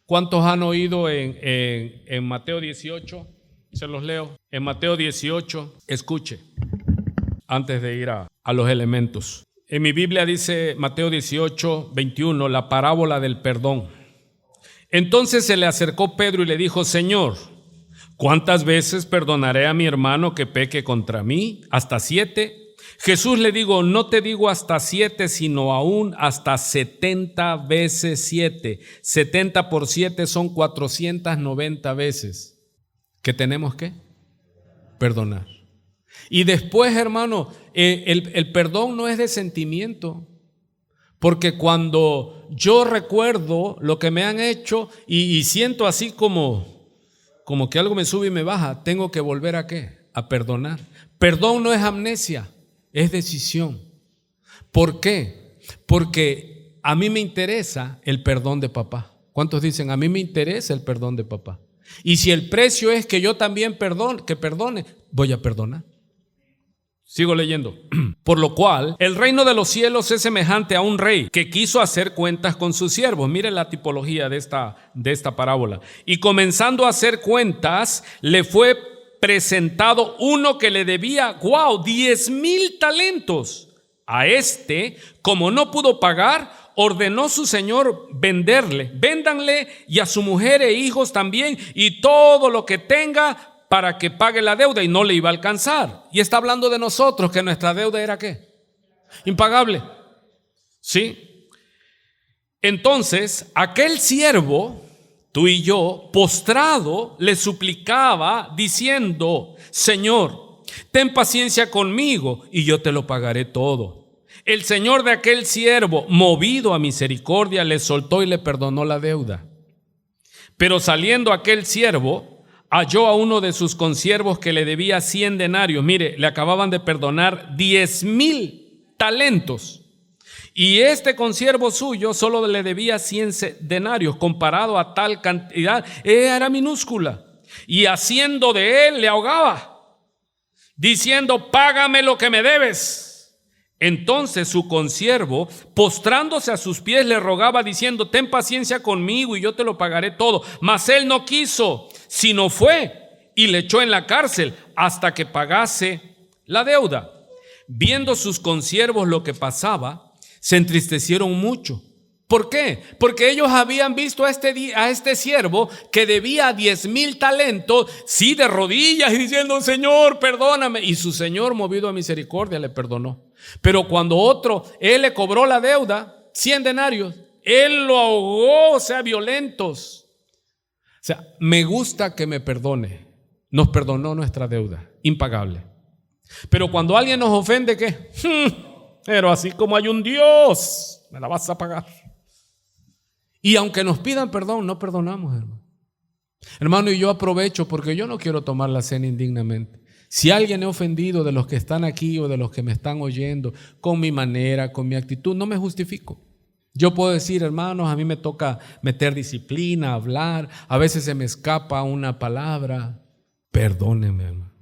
¿Cuántos han oído en Mateo 18? Se los leo. En Mateo 18, escuche, antes de ir a los elementos. En mi Biblia dice Mateo 18:21, la parábola del perdón. Entonces se le acercó Pedro y le dijo: Señor, ¿cuántas veces perdonaré a mi hermano que peque contra mí? ¿Hasta 7? Jesús le dijo: no te digo hasta 7, sino aún hasta 70 veces 7. 70 por 7 son 490 veces. ¿Que tenemos que perdonar? Y después, hermano, el perdón no es de sentimiento. Porque cuando yo recuerdo lo que me han hecho y siento así como que algo me sube y me baja, tengo que volver ¿a qué? A perdonar. Perdón no es amnesia, es decisión. ¿Por qué? Porque a mí me interesa el perdón de papá. ¿Cuántos dicen? A mí me interesa el perdón de papá. Y si el precio es que yo también perdone, voy a perdonar. Sigo leyendo. Por lo cual, el reino de los cielos es semejante a un rey que quiso hacer cuentas con sus siervos. Mire la tipología de esta parábola. Y comenzando a hacer cuentas, le fue presentado uno que le debía, 10,000 talentos. A este, como no pudo pagar, ordenó su señor véndanle y a su mujer e hijos también y todo lo que tenga para que pague la deuda, y no le iba a alcanzar. Y está hablando de nosotros, que nuestra deuda era ¿qué? Impagable. ¿Sí? Entonces, aquel siervo, tú y yo, postrado, le suplicaba diciendo: Señor, ten paciencia conmigo y yo te lo pagaré todo. El señor de aquel siervo, movido a misericordia, le soltó y le perdonó la deuda. Pero saliendo aquel siervo, halló a uno de sus consiervos que le debía 100 denarios. Mire, le acababan de perdonar 10,000 talentos. Y este consiervo suyo solo le debía 100 denarios. Comparado a tal cantidad, era minúscula. Y haciendo de él, le ahogaba, diciendo: págame lo que me debes. Entonces su consiervo, postrándose a sus pies, le rogaba diciendo: ten paciencia conmigo y yo te lo pagaré todo. Mas él no quiso, sino fue y le echó en la cárcel hasta que pagase la deuda. Viendo sus consiervos lo que pasaba, se entristecieron mucho. ¿Por qué? Porque ellos habían visto a este siervo que debía 10,000 talentos, sí, de rodillas y diciendo: Señor, perdóname. Y su señor, movido a misericordia, le perdonó. Pero cuando otro, él le cobró la deuda, 100 denarios, él lo ahogó, o sea, violentos. O sea, me gusta que me perdone. Nos perdonó nuestra deuda, impagable. Pero cuando alguien nos ofende, ¿qué? Pero así como hay un Dios, me la vas a pagar. Y aunque nos pidan perdón, no perdonamos, hermano. Hermano, y yo aprovecho porque yo no quiero tomar la cena indignamente. Si alguien he ofendido de los que están aquí o de los que me están oyendo, con mi manera, con mi actitud, no me justifico. Yo puedo decir: hermanos, a mí me toca meter disciplina, hablar, a veces se me escapa una palabra. Perdónenme, hermano.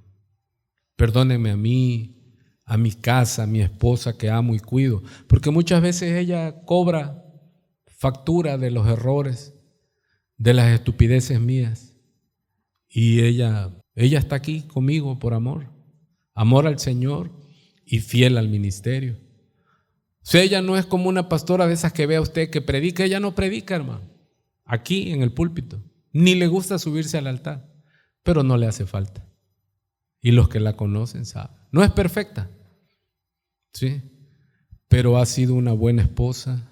Perdónenme a mí, a mi casa, a mi esposa que amo y cuido, porque muchas veces ella cobra factura de los errores, de las estupideces mías, y ella está aquí conmigo por amor al Señor y fiel al ministerio. O sea, ella no es como una pastora de esas que ve a usted que predica. Ella no predica, hermano, aquí en el púlpito, ni le gusta subirse al altar, pero no le hace falta. Y los que la conocen saben. No es perfecta, ¿sí? Pero ha sido una buena esposa,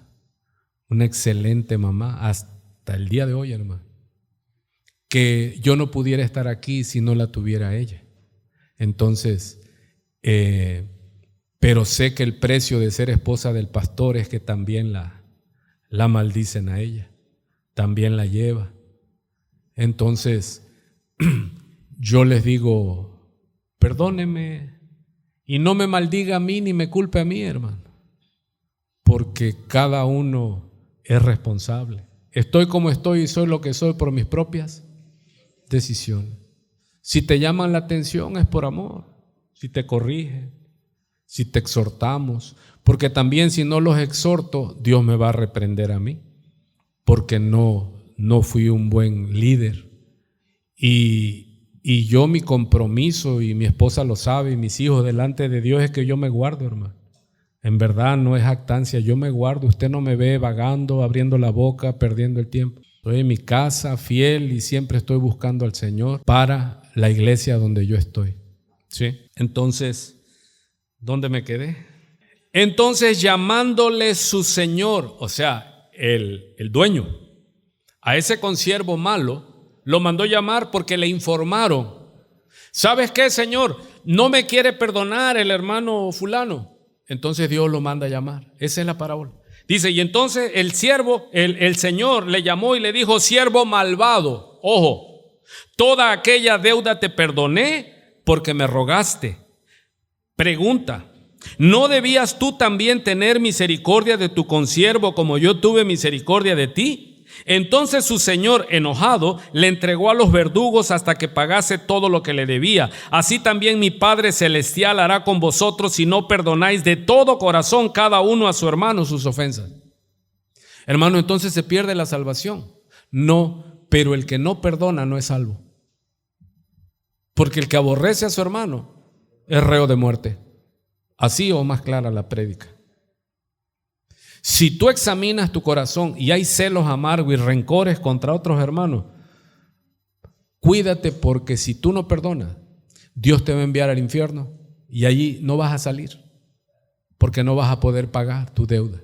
una excelente mamá, hasta el día de hoy, hermano. Que yo no pudiera estar aquí si no la tuviera ella. Entonces, pero sé que el precio de ser esposa del pastor es que también la maldicen a ella, también la lleva. Entonces, yo les digo, perdóneme y no me maldiga a mí ni me culpe a mí, hermano, porque cada uno es responsable. Estoy como estoy y soy lo que soy por mis propias decisiones. Si te llaman la atención es por amor, si te corrigen, si te exhortamos, porque también si no los exhorto, Dios me va a reprender a mí, porque no fui un buen líder. Y yo, mi compromiso, y mi esposa lo sabe, y mis hijos delante de Dios, es que yo me guardo, hermano. En verdad no es jactancia, yo me guardo. Usted no me ve vagando, abriendo la boca, perdiendo el tiempo. Estoy en mi casa, fiel, y siempre estoy buscando al Señor para la iglesia donde yo estoy. ¿Sí? Entonces, ¿dónde me quedé? Entonces, llamándole su señor, o sea, el dueño, a ese consiervo malo, lo mandó llamar porque le informaron. ¿Sabes qué, Señor? No me quiere perdonar el hermano fulano. Entonces Dios lo manda a llamar. Esa es la parábola. Dice, y entonces el siervo, el Señor le llamó y le dijo, siervo malvado, ojo, toda aquella deuda te perdoné porque me rogaste. Pregunta, ¿no debías tú también tener misericordia de tu consiervo como yo tuve misericordia de ti? Entonces su señor, enojado, le entregó a los verdugos hasta que pagase todo lo que le debía. Así también mi Padre Celestial hará con vosotros si no perdonáis de todo corazón cada uno a su hermano sus ofensas. Hermano, entonces se pierde la salvación. No, pero el que no perdona no es salvo. Porque el que aborrece a su hermano es reo de muerte. Así o más clara la prédica. Si tú examinas tu corazón y hay celos amargos y rencores contra otros hermanos, cuídate, porque si tú no perdonas, Dios te va a enviar al infierno y allí no vas a salir, porque no vas a poder pagar tu deuda.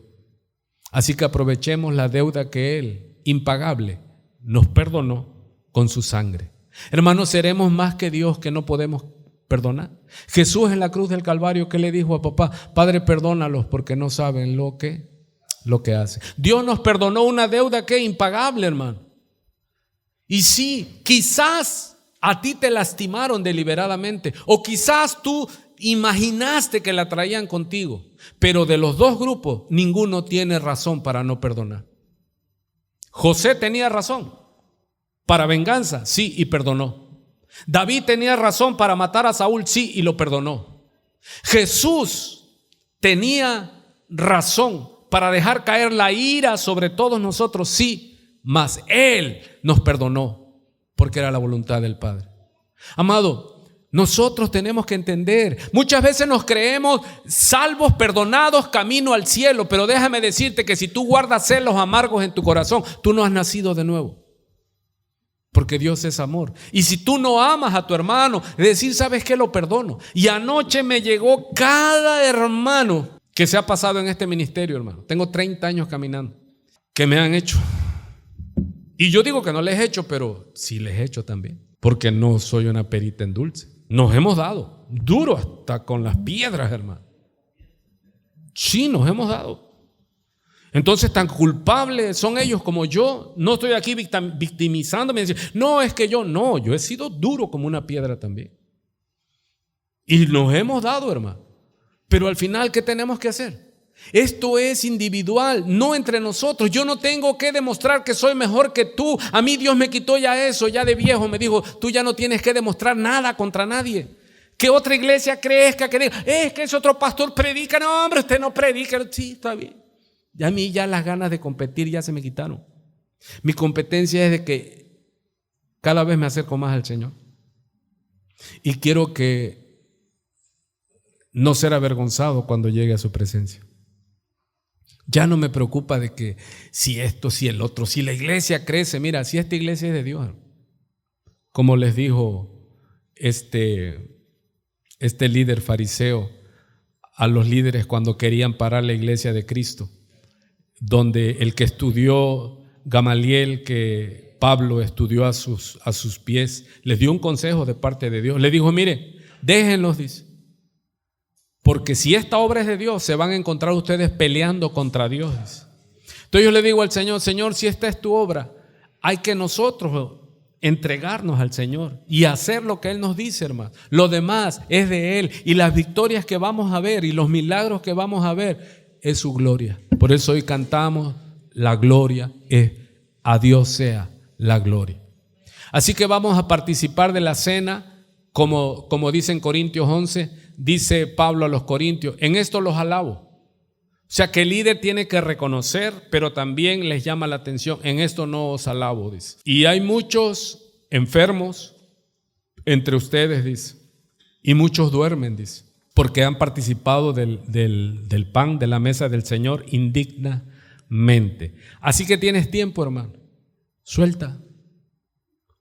Así que aprovechemos la deuda que Él, impagable, nos perdonó con su sangre. Hermanos, seremos más que Dios que no podemos perdonar. Jesús en la cruz del Calvario, ¿qué le dijo a papá? Padre, perdónalos porque no saben lo que hace. Dios nos perdonó una deuda que es impagable, hermano. Y sí, quizás a ti te lastimaron deliberadamente, o quizás tú imaginaste que la traían contigo, pero de los dos grupos ninguno tiene razón para no perdonar. José tenía razón para venganza, sí, y perdonó. David tenía razón para matar a Saúl, sí, y lo perdonó. Jesús tenía razón para dejar caer la ira sobre todos nosotros, sí, mas Él nos perdonó porque era la voluntad del Padre. Amado, nosotros tenemos que entender, muchas veces nos creemos salvos, perdonados, camino al cielo, pero déjame decirte que si tú guardas celos amargos en tu corazón, tú no has nacido de nuevo, porque Dios es amor. Y si tú no amas a tu hermano, decir, ¿sabes qué? Lo perdono. Y anoche me llegó cada hermano que se ha pasado en este ministerio, hermano. Tengo 30 años caminando, que me han hecho. Y yo digo que no les he hecho, pero sí les he hecho también, porque no soy una perita en dulce. Nos hemos dado duro hasta con las piedras, hermano. Sí, nos hemos dado. Entonces, tan culpables son ellos como yo. No estoy aquí victimizándome y decir, no, es que yo he sido duro como una piedra también. Y nos hemos dado, hermano. Pero al final, ¿qué tenemos que hacer? Esto es individual, no entre nosotros. Yo no tengo que demostrar que soy mejor que tú. A mí Dios me quitó ya eso, ya de viejo me dijo, tú ya no tienes que demostrar nada contra nadie. Que otra iglesia crezca, que diga, es que ese otro pastor predica. No, hombre, usted no predica. Sí, está bien. Y a mí ya las ganas de competir ya se me quitaron. Mi competencia es de que cada vez me acerco más al Señor. Y quiero que no ser avergonzado cuando llegue a su presencia. Ya no me preocupa de que si esto, si el otro, si la iglesia crece. Mira, si esta iglesia es de Dios, como les dijo este líder fariseo a los líderes cuando querían parar la iglesia de Cristo, donde el que estudió Gamaliel, que Pablo estudió a sus pies, les dio un consejo de parte de Dios. Le dijo, mire, déjenlos, dice, porque si esta obra es de Dios, se van a encontrar ustedes peleando contra Dios. Dice. Entonces yo le digo al Señor, Señor, si esta es tu obra, hay que nosotros entregarnos al Señor y hacer lo que Él nos dice, hermano. Lo demás es de Él, y las victorias que vamos a ver y los milagros que vamos a ver es su gloria. Por eso hoy cantamos, la gloria es, a Dios sea la gloria. Así que vamos a participar de la cena, como dice en Corintios 11, dice Pablo a los corintios, en esto los alabo. O sea que el líder tiene que reconocer, pero también les llama la atención, en esto no os alabo, dice. Y hay muchos enfermos entre ustedes, dice, y muchos duermen, dice, porque han participado del pan, de la mesa del Señor indignamente. Así que tienes tiempo, hermano, suelta,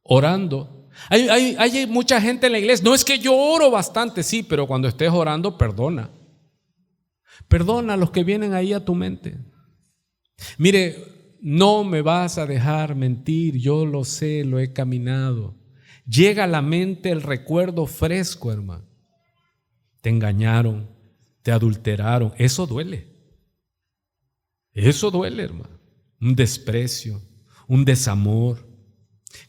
orando. Hay mucha gente en la iglesia, no es que yo oro bastante, sí, pero cuando estés orando, perdona. Perdona a los que vienen ahí a tu mente. Mire, no me vas a dejar mentir, yo lo sé, lo he caminado. Llega a la mente el recuerdo fresco, hermano. Te engañaron, te adulteraron, eso duele. Eso duele, hermano. Un desprecio, un desamor.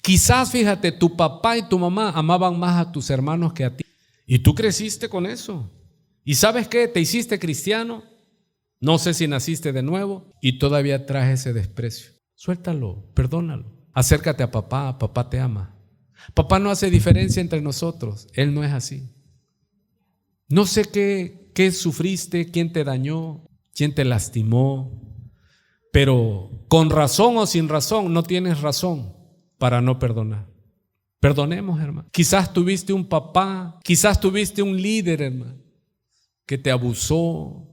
Quizás, fíjate, tu papá y tu mamá amaban más a tus hermanos que a ti. Y tú creciste con eso. ¿Y sabes qué? Te hiciste cristiano. No sé si naciste de nuevo y todavía traes ese desprecio. Suéltalo, perdónalo. Acércate a papá, papá te ama. Papá no hace diferencia entre nosotros. Él no es así. No sé qué sufriste, quién te dañó, quién te lastimó, pero con razón o sin razón no tienes razón para no perdonar. Perdonemos, hermano. Quizás tuviste un papá, quizás tuviste un líder, hermano, que te abusó,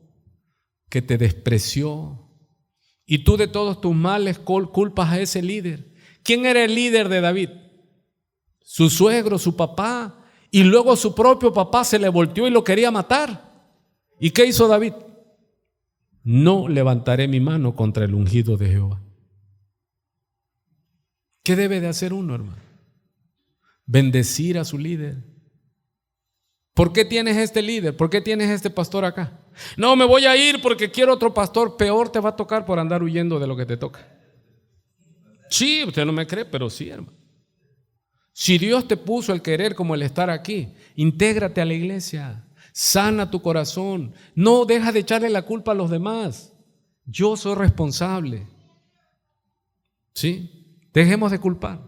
que te despreció, y tú de todos tus males culpas a ese líder. ¿Quién era el líder de David? Su suegro, su papá, y luego su propio papá se le volteó y lo quería matar. ¿Y qué hizo David? No levantaré mi mano contra el ungido de Jehová. ¿Qué debe de hacer uno, hermano? Bendecir a su líder. ¿Por qué tienes este líder? ¿Por qué tienes este pastor acá? No, me voy a ir porque quiero otro pastor. Peor te va a tocar por andar huyendo de lo que te toca. Sí, usted no me cree, pero sí, hermano. Si Dios te puso el querer como el estar aquí, intégrate a la iglesia, sana tu corazón, no deja de echarle la culpa a los demás. Yo soy responsable. ¿Sí? Dejemos de culpar.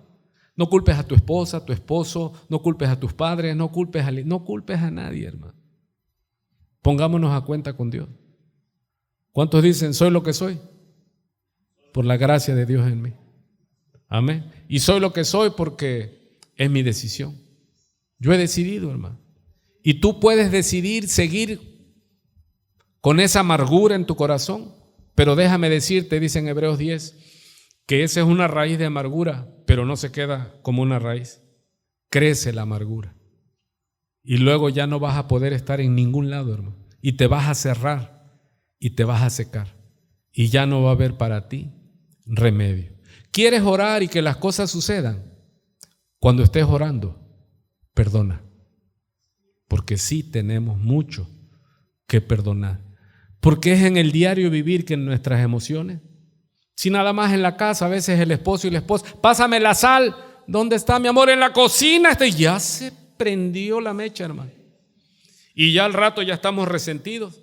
No culpes a tu esposa, a tu esposo, no culpes a tus padres, no culpes a nadie, hermano. Pongámonos a cuenta con Dios. ¿Cuántos dicen, soy lo que soy? Por la gracia de Dios en mí. Amén. Y soy lo que soy porque es mi decisión. Yo he decidido, hermano. Y tú puedes decidir seguir con esa amargura en tu corazón. Pero déjame decirte, dice en Hebreos 10, que esa es una raíz de amargura, pero no se queda como una raíz. Crece la amargura. Y luego ya no vas a poder estar en ningún lado, hermano. Y te vas a cerrar y te vas a secar. Y ya no va a haber para ti remedio. ¿Quieres orar y que las cosas sucedan? Cuando estés orando, perdona. Porque sí tenemos mucho que perdonar. Porque es en el diario vivir que en nuestras emociones. Si nada más en la casa, a veces el esposo y la esposa, pásame la sal. ¿Dónde está mi amor? En la cocina. Ya se prendió la mecha, hermano. Y ya al rato ya estamos resentidos,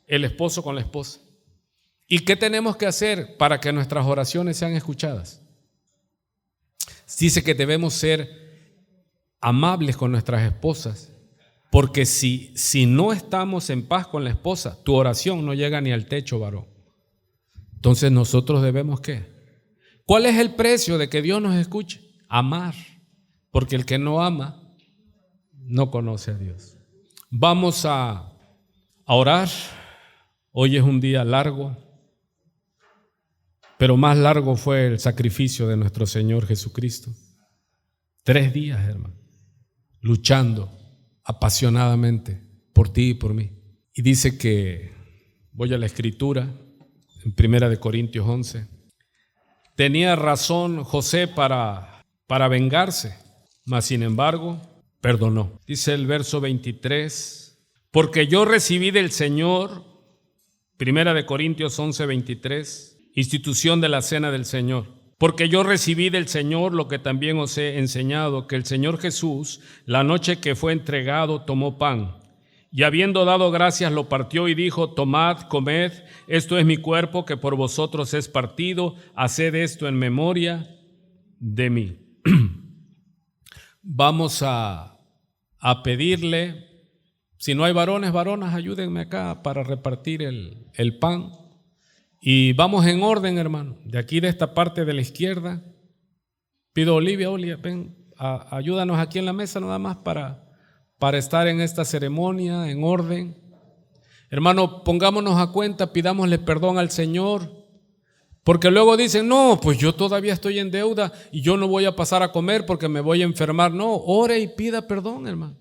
el esposo con la esposa. ¿Y qué tenemos que hacer para que nuestras oraciones sean escuchadas? Dice que debemos ser amables con nuestras esposas, Porque si no estamos en paz con la esposa, tu oración no llega ni al techo, varón. Entonces nosotros debemos ¿qué? ¿Cuál es el precio de que Dios nos escuche? Amar. Porque el que no ama no conoce a Dios. Vamos a orar. Hoy es un día largo, pero más largo fue el sacrificio de nuestro Señor Jesucristo. 3 días, hermano, luchando apasionadamente por ti y por mí. Y dice que, voy a la escritura, en 1 Corintios 11, tenía razón José para vengarse, mas sin embargo perdonó. Dice el verso 23, porque yo recibí del Señor, 1 Corintios 11, 23, institución de la cena del Señor. Porque yo recibí del Señor lo que también os he enseñado, que el Señor Jesús, la noche que fue entregado, tomó pan, y habiendo dado gracias lo partió y dijo: tomad, comed, esto es mi cuerpo que por vosotros es partido, haced esto en memoria de mí. Vamos a pedirle, si no hay varones, varonas, ayúdenme acá para repartir el pan. Y vamos en orden, hermano. De aquí, de esta parte de la izquierda, pido a Olivia, ven, ayúdanos aquí en la mesa nada más para estar en esta ceremonia en orden. Hermano, pongámonos a cuenta, pidámosle perdón al Señor, porque luego dicen: no, pues yo todavía estoy en deuda y yo no voy a pasar a comer porque me voy a enfermar. No, ore y pida perdón, hermano.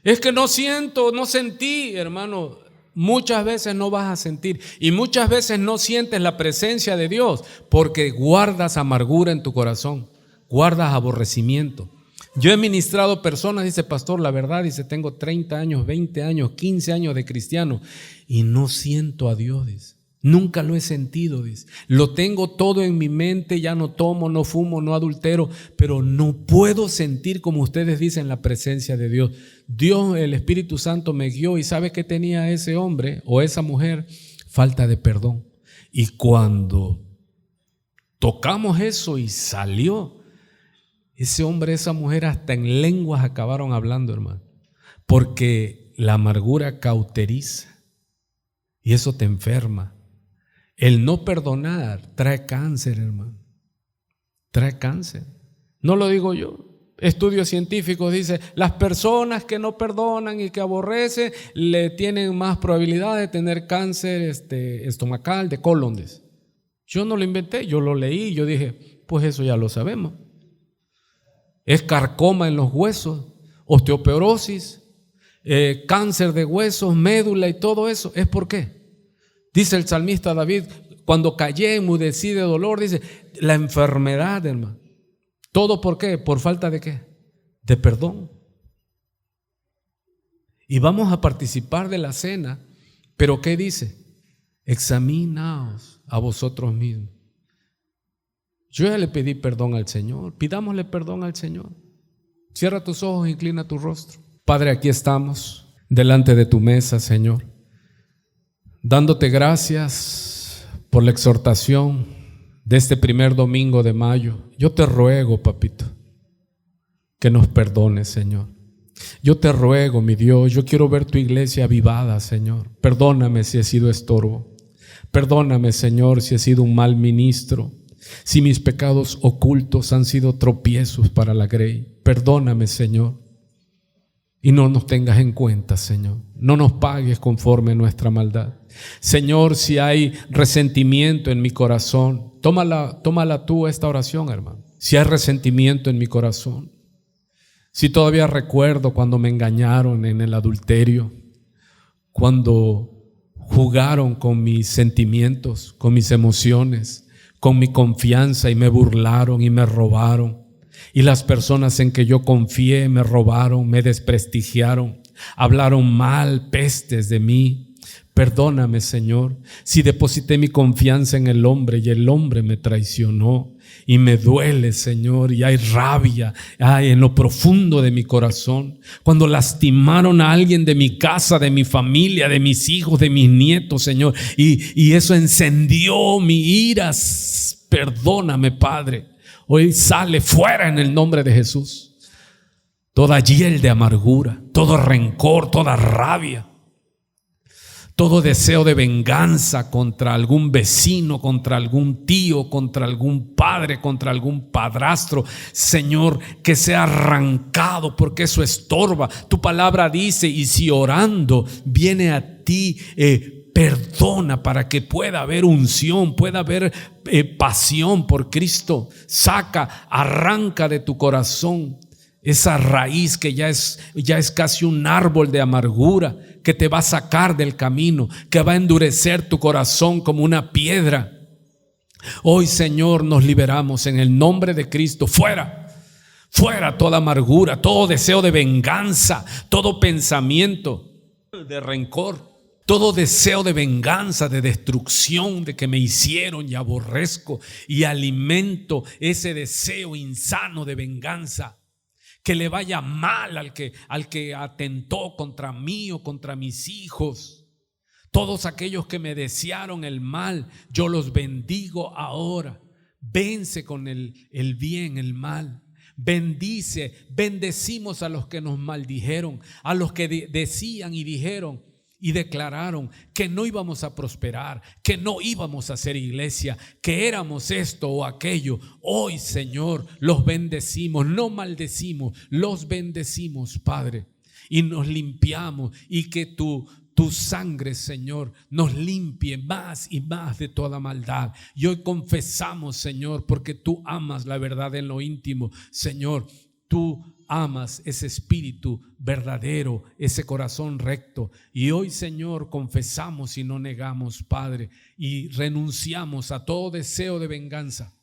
Es que no siento, no sentí, hermano. Muchas veces no vas a sentir y muchas veces no sientes la presencia de Dios porque guardas amargura en tu corazón, guardas aborrecimiento. Yo he ministrado personas, dice: pastor, la verdad, dice, tengo 30 años, 20 años, 15 años de cristiano y no siento a Dios, dice. Nunca lo he sentido, dice. Lo tengo todo en mi mente, ya no tomo, no fumo, no adultero, pero no puedo sentir, como ustedes dicen, la presencia de Dios. Dios, el Espíritu Santo me guió y ¿sabe qué tenía ese hombre o esa mujer? Falta de perdón. Y cuando tocamos eso y salió, ese hombre, esa mujer hasta en lenguas acabaron hablando, hermano. Porque la amargura cauteriza y eso te enferma. El no perdonar trae cáncer, hermano. Trae cáncer. No lo digo yo. Estudios científicos dicen: las personas que no perdonan y que aborrecen le tienen más probabilidad de tener cáncer estomacal, de colon. Yo no lo inventé, yo lo leí, yo dije: pues eso ya lo sabemos. Es carcoma en los huesos, osteoporosis, cáncer de huesos, médula y todo eso. ¿Es por qué? Dice el salmista David: cuando callé, enmudecí de dolor. Dice, la enfermedad, hermano. ¿Todo por qué? ¿Por falta de qué? De perdón. Y vamos a participar de la cena, pero ¿qué dice? Examinaos a vosotros mismos. Yo ya le pedí perdón al Señor. Pidámosle perdón al Señor. Cierra tus ojos, inclina tu rostro. Padre, aquí estamos delante de tu mesa, Señor, dándote gracias por la exhortación de este primer domingo de mayo. Yo te ruego, papito, que nos perdones, Señor. Yo te ruego, mi Dios, yo quiero ver tu iglesia avivada, Señor. Perdóname si he sido estorbo. Perdóname, Señor, si he sido un mal ministro, si mis pecados ocultos han sido tropiezos para la grey. Perdóname, Señor. Y no nos tengas en cuenta, Señor. No nos pagues conforme a nuestra maldad. Señor, si hay resentimiento en mi corazón, tómala tú esta oración, hermano. Si hay resentimiento en mi corazón, si todavía recuerdo cuando me engañaron en el adulterio, cuando jugaron con mis sentimientos, con mis emociones, con mi confianza y me burlaron y me robaron. Y las personas en que yo confié me robaron, me desprestigiaron, hablaron mal, pestes de mí. Perdóname, Señor, si deposité mi confianza en el hombre y el hombre me traicionó. Y me duele, Señor, y hay rabia en lo profundo de mi corazón. Cuando lastimaron a alguien de mi casa, de mi familia, de mis hijos, de mis nietos, Señor, y eso encendió mi ira. Perdóname, Padre. Hoy sale fuera en el nombre de Jesús. toda hiel de amargura, todo rencor, toda rabia, todo deseo de venganza contra algún vecino, contra algún tío, contra algún padre, contra algún padrastro, Señor, que sea arrancado porque eso estorba. Tu palabra dice, y si orando viene a ti, perdona, para que pueda haber unción, pueda haber pasión por Cristo. Saca, arranca de tu corazón esa raíz que ya es casi un árbol de amargura, que te va a sacar del camino, que va a endurecer tu corazón como una piedra. Hoy, Señor, nos liberamos en el nombre de Cristo. Fuera toda amargura, todo deseo de venganza, todo pensamiento de rencor, todo deseo de venganza, de destrucción, de que me hicieron, y aborrezco y alimento ese deseo insano de venganza. Que le vaya mal al que atentó contra mí o contra mis hijos. Todos aquellos que me desearon el mal, yo los bendigo ahora. Vence con el bien el mal. Bendecimos a los que nos maldijeron, a los que decían y dijeron y declararon que no íbamos a prosperar, que no íbamos a hacer iglesia, que éramos esto o aquello. Hoy, Señor, los bendecimos, no maldecimos, los bendecimos, Padre, y nos limpiamos, y que tu sangre, Señor, nos limpie más y más de toda maldad. Y hoy confesamos, Señor, porque tú amas la verdad en lo íntimo, Señor, tú amas ese espíritu verdadero, ese corazón recto. Y hoy, Señor, confesamos y no negamos, Padre, y renunciamos a todo deseo de venganza.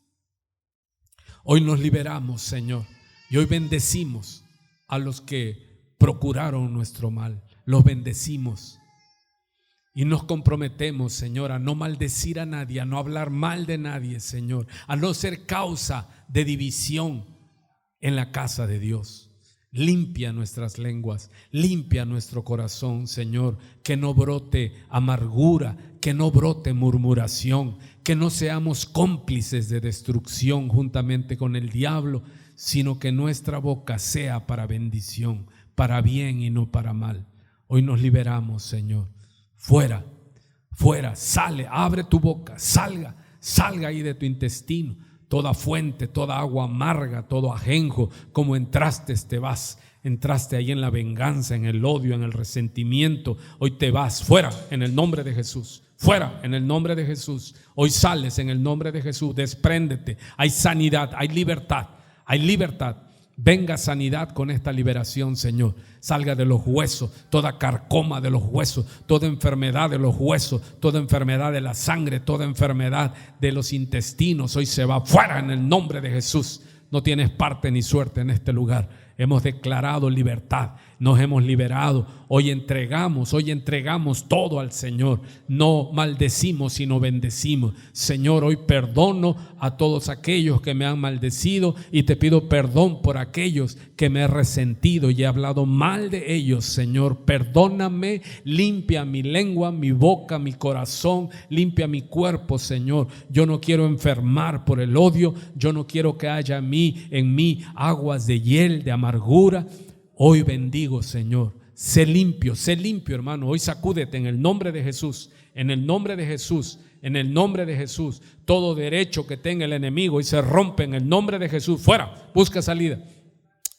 Hoy nos liberamos, Señor, y hoy bendecimos a los que procuraron nuestro mal. Los bendecimos y nos comprometemos, Señor, a no maldecir a nadie, a no hablar mal de nadie, Señor, a no ser causa de división en la casa de Dios. Limpia nuestras lenguas, limpia nuestro corazón, Señor, que no brote amargura, que no brote murmuración, que no seamos cómplices de destrucción juntamente con el diablo, sino que nuestra boca sea para bendición, para bien y no para mal. Hoy nos liberamos, Señor. Fuera, sale, abre tu boca, salga ahí de tu intestino. Toda fuente, toda agua amarga, todo ajenjo, como entraste te vas. Entraste ahí en la venganza, en el odio, en el resentimiento. Hoy te vas, fuera en el nombre de Jesús. Fuera en el nombre de Jesús. Hoy sales en el nombre de Jesús. Despréndete. Hay sanidad, hay libertad. Hay libertad. Venga sanidad con esta liberación, Señor. Salga de los huesos, toda carcoma de los huesos, toda enfermedad de los huesos, toda enfermedad de la sangre, toda enfermedad de los intestinos. Hoy se va fuera en el nombre de Jesús. No tienes parte ni suerte en este lugar. Hemos declarado libertad, nos hemos liberado. Hoy entregamos todo al Señor. No maldecimos, sino bendecimos. Señor, hoy perdono a todos aquellos que me han maldecido y te pido perdón por aquellos que me he resentido y he hablado mal de ellos. Señor, perdóname, limpia mi lengua, mi boca, mi corazón, limpia mi cuerpo, Señor. Yo no quiero enfermar por el odio, yo no quiero que haya en mí aguas de hiel, de amargura. Hoy bendigo, Señor. Sé limpio, hermano. Hoy sacúdete en el nombre de Jesús. En el nombre de Jesús. En el nombre de Jesús. Todo derecho que tenga el enemigo y se rompe en el nombre de Jesús. Fuera, busca salida.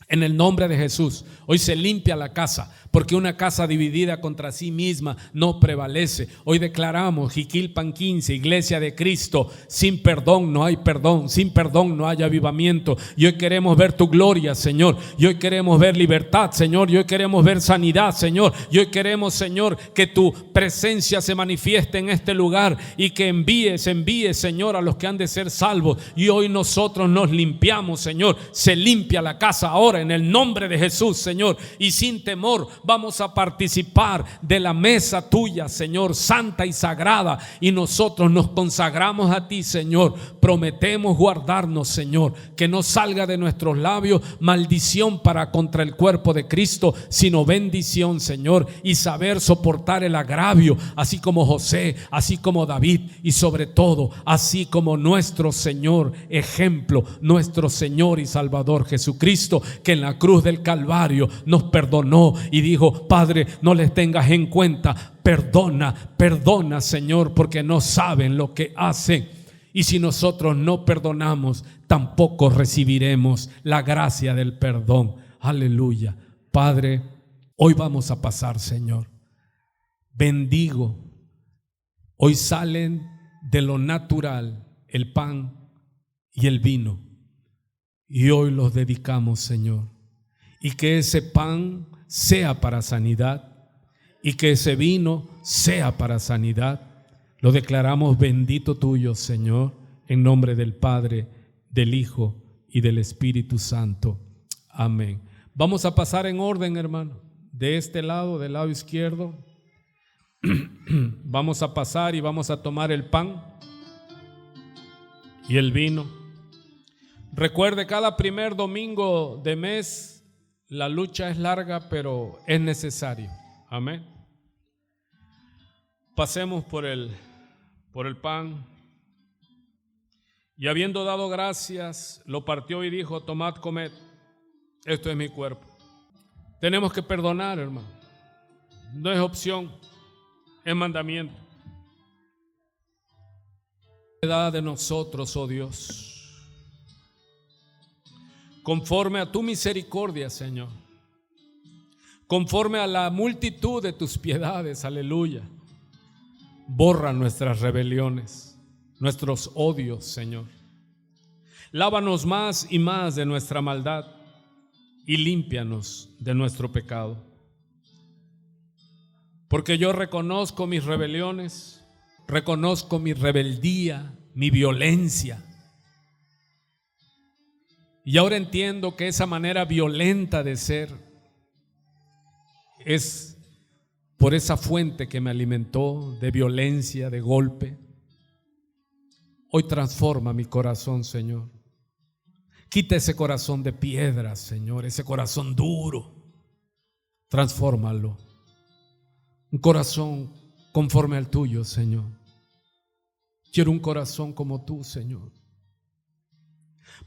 En el nombre de Jesús. Hoy se limpia la casa, porque una casa dividida contra sí misma no prevalece. Hoy declaramos Jiquilpan 15, Iglesia de Cristo. Sin perdón no hay perdón, sin perdón no hay avivamiento. Y hoy queremos ver tu gloria, Señor. Y hoy queremos ver libertad, Señor. Y hoy queremos ver sanidad, Señor. Y hoy queremos, Señor, que tu presencia se manifieste en este lugar y que envíes, Señor, a los que han de ser salvos. Y hoy nosotros nos limpiamos, Señor. Se limpia la casa ahora en el nombre de Jesús, Señor, y sin temor vamos a participar de la mesa tuya, Señor, santa y sagrada, y nosotros nos consagramos a ti, Señor. Prometemos guardarnos, Señor, que no salga de nuestros labios maldición para contra el cuerpo de Cristo, sino bendición, Señor, y saber soportar el agravio, así como José, así como David, y sobre todo así como nuestro Señor ejemplo, nuestro Señor y Salvador Jesucristo, que que en la cruz del Calvario nos perdonó y dijo: Padre, no les tengas en cuenta, perdona, Señor, porque no saben lo que hacen. Y si nosotros no perdonamos, tampoco recibiremos la gracia del perdón. Aleluya. Padre, hoy vamos a pasar, Señor. Bendigo. Hoy salen de lo natural el pan y el vino, y hoy los dedicamos, Señor. Y que ese pan sea para sanidad y que ese vino sea para sanidad. Lo declaramos bendito tuyo, Señor, en nombre del Padre, del Hijo y del Espíritu Santo. Amén. Vamos a pasar en orden, hermano. De este lado, del lado izquierdo, vamos a pasar y vamos a tomar el pan y el vino. Recuerde, cada primer domingo de mes la lucha es larga, pero es necesario. Amén. Pasemos por el pan. Y habiendo dado gracias, lo partió y dijo: tomad, comed, esto es mi cuerpo. Tenemos que perdonar, hermano. No es opción, es mandamiento. Piedad de nosotros, oh Dios, conforme a tu misericordia, Señor, conforme a la multitud de tus piedades, aleluya. Borra nuestras rebeliones, nuestros odios, Señor. Lávanos más y más de nuestra maldad y límpianos de nuestro pecado. Porque yo reconozco mis rebeliones, reconozco mi rebeldía, mi violencia. Y ahora entiendo que esa manera violenta de ser es por esa fuente que me alimentó de violencia, de golpe. Hoy transforma mi corazón, Señor. Quita ese corazón de piedra, Señor, ese corazón duro. Transfórmalo. Un corazón conforme al tuyo, Señor. Quiero un corazón como tú, Señor.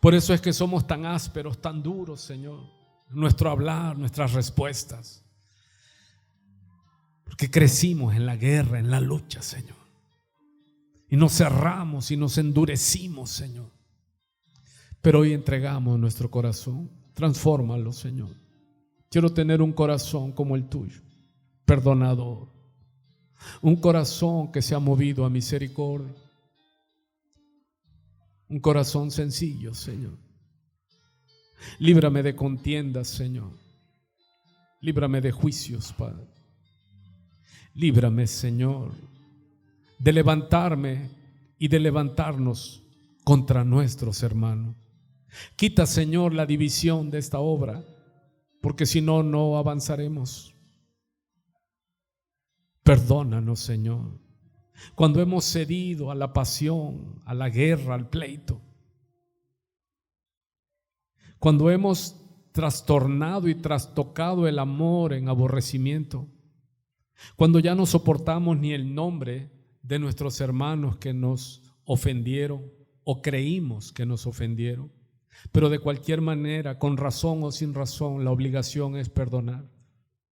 Por eso es que somos tan ásperos, tan duros, Señor. Nuestro hablar, nuestras respuestas. Porque crecimos en la guerra, en la lucha, Señor. Y nos cerramos y nos endurecimos, Señor. Pero hoy entregamos nuestro corazón. Transfórmalo, Señor. Quiero tener un corazón como el tuyo, perdonador. Un corazón que se ha movido a misericordia. Un corazón sencillo, Señor. Líbrame de contiendas, Señor. Líbrame de juicios, Padre. Líbrame, Señor, de levantarme y de levantarnos contra nuestros hermanos. Quita, Señor, la división de esta obra, porque si no, no avanzaremos. Perdónanos, Señor, cuando hemos cedido a la pasión, a la guerra, al pleito. Cuando hemos trastornado y trastocado el amor en aborrecimiento. Cuando ya no soportamos ni el nombre de nuestros hermanos que nos ofendieron o creímos que nos ofendieron. Pero de cualquier manera, con razón o sin razón, la obligación es perdonar.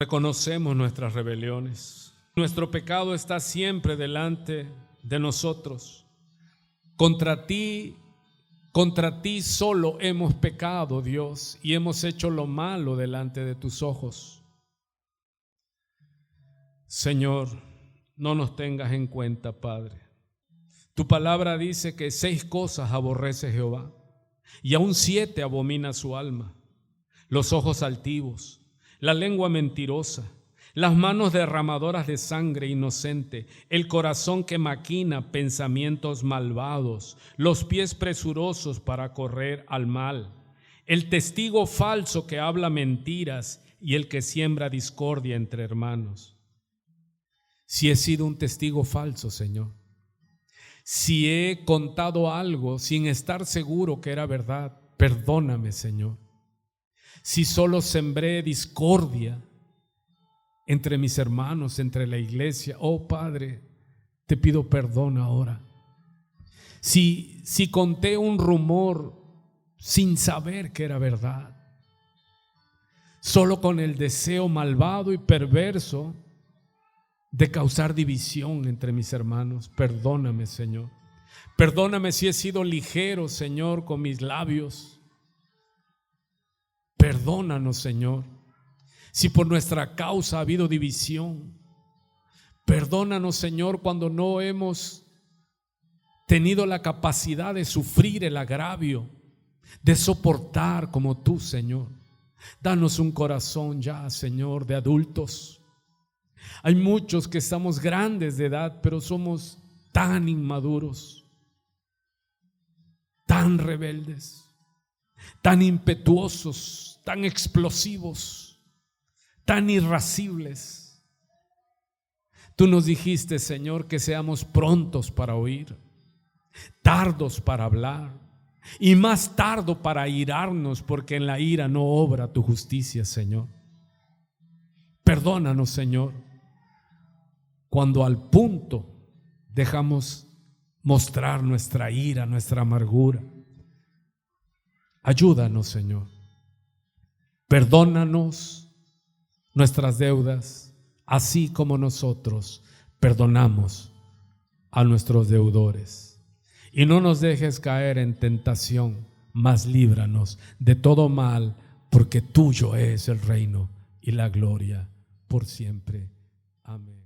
Reconocemos nuestras rebeliones. Nuestro pecado está siempre delante de nosotros. Contra ti solo hemos pecado, Dios, y hemos hecho lo malo delante de tus ojos. Señor, no nos tengas en cuenta, Padre. Tu palabra dice que 6 cosas aborrece Jehová, y aún 7 abomina su alma: los ojos altivos, la lengua mentirosa, las manos derramadoras de sangre inocente, el corazón que maquina pensamientos malvados, los pies presurosos para correr al mal, el testigo falso que habla mentiras y el que siembra discordia entre hermanos. Si he sido un testigo falso, Señor, si he contado algo sin estar seguro que era verdad, perdóname, Señor. Si solo sembré discordia entre mis hermanos, entre la iglesia, oh Padre, te pido perdón ahora. Si conté un rumor sin saber que era verdad, solo con el deseo malvado y perverso de causar división entre mis hermanos. Perdóname, Señor. Perdóname si he sido ligero, Señor, con mis labios. Perdónanos, Señor, si por nuestra causa ha habido división. Perdónanos, Señor, cuando no hemos tenido la capacidad de sufrir el agravio, de soportar como tú, Señor. Danos un corazón ya, Señor, de adultos. Hay muchos que estamos grandes de edad, pero somos tan inmaduros, tan rebeldes, tan impetuosos, tan explosivos, tan irascibles. Tú nos dijiste, Señor, que seamos prontos para oír, tardos para hablar y más tardo para irarnos, porque en la ira no obra tu justicia, Señor. Perdónanos, Señor, cuando al punto dejamos mostrar nuestra ira, nuestra amargura. Ayúdanos, Señor. Perdónanos nuestras deudas, así como nosotros perdonamos a nuestros deudores. Y no nos dejes caer en tentación, mas líbranos de todo mal, porque tuyo es el reino y la gloria por siempre. Amén.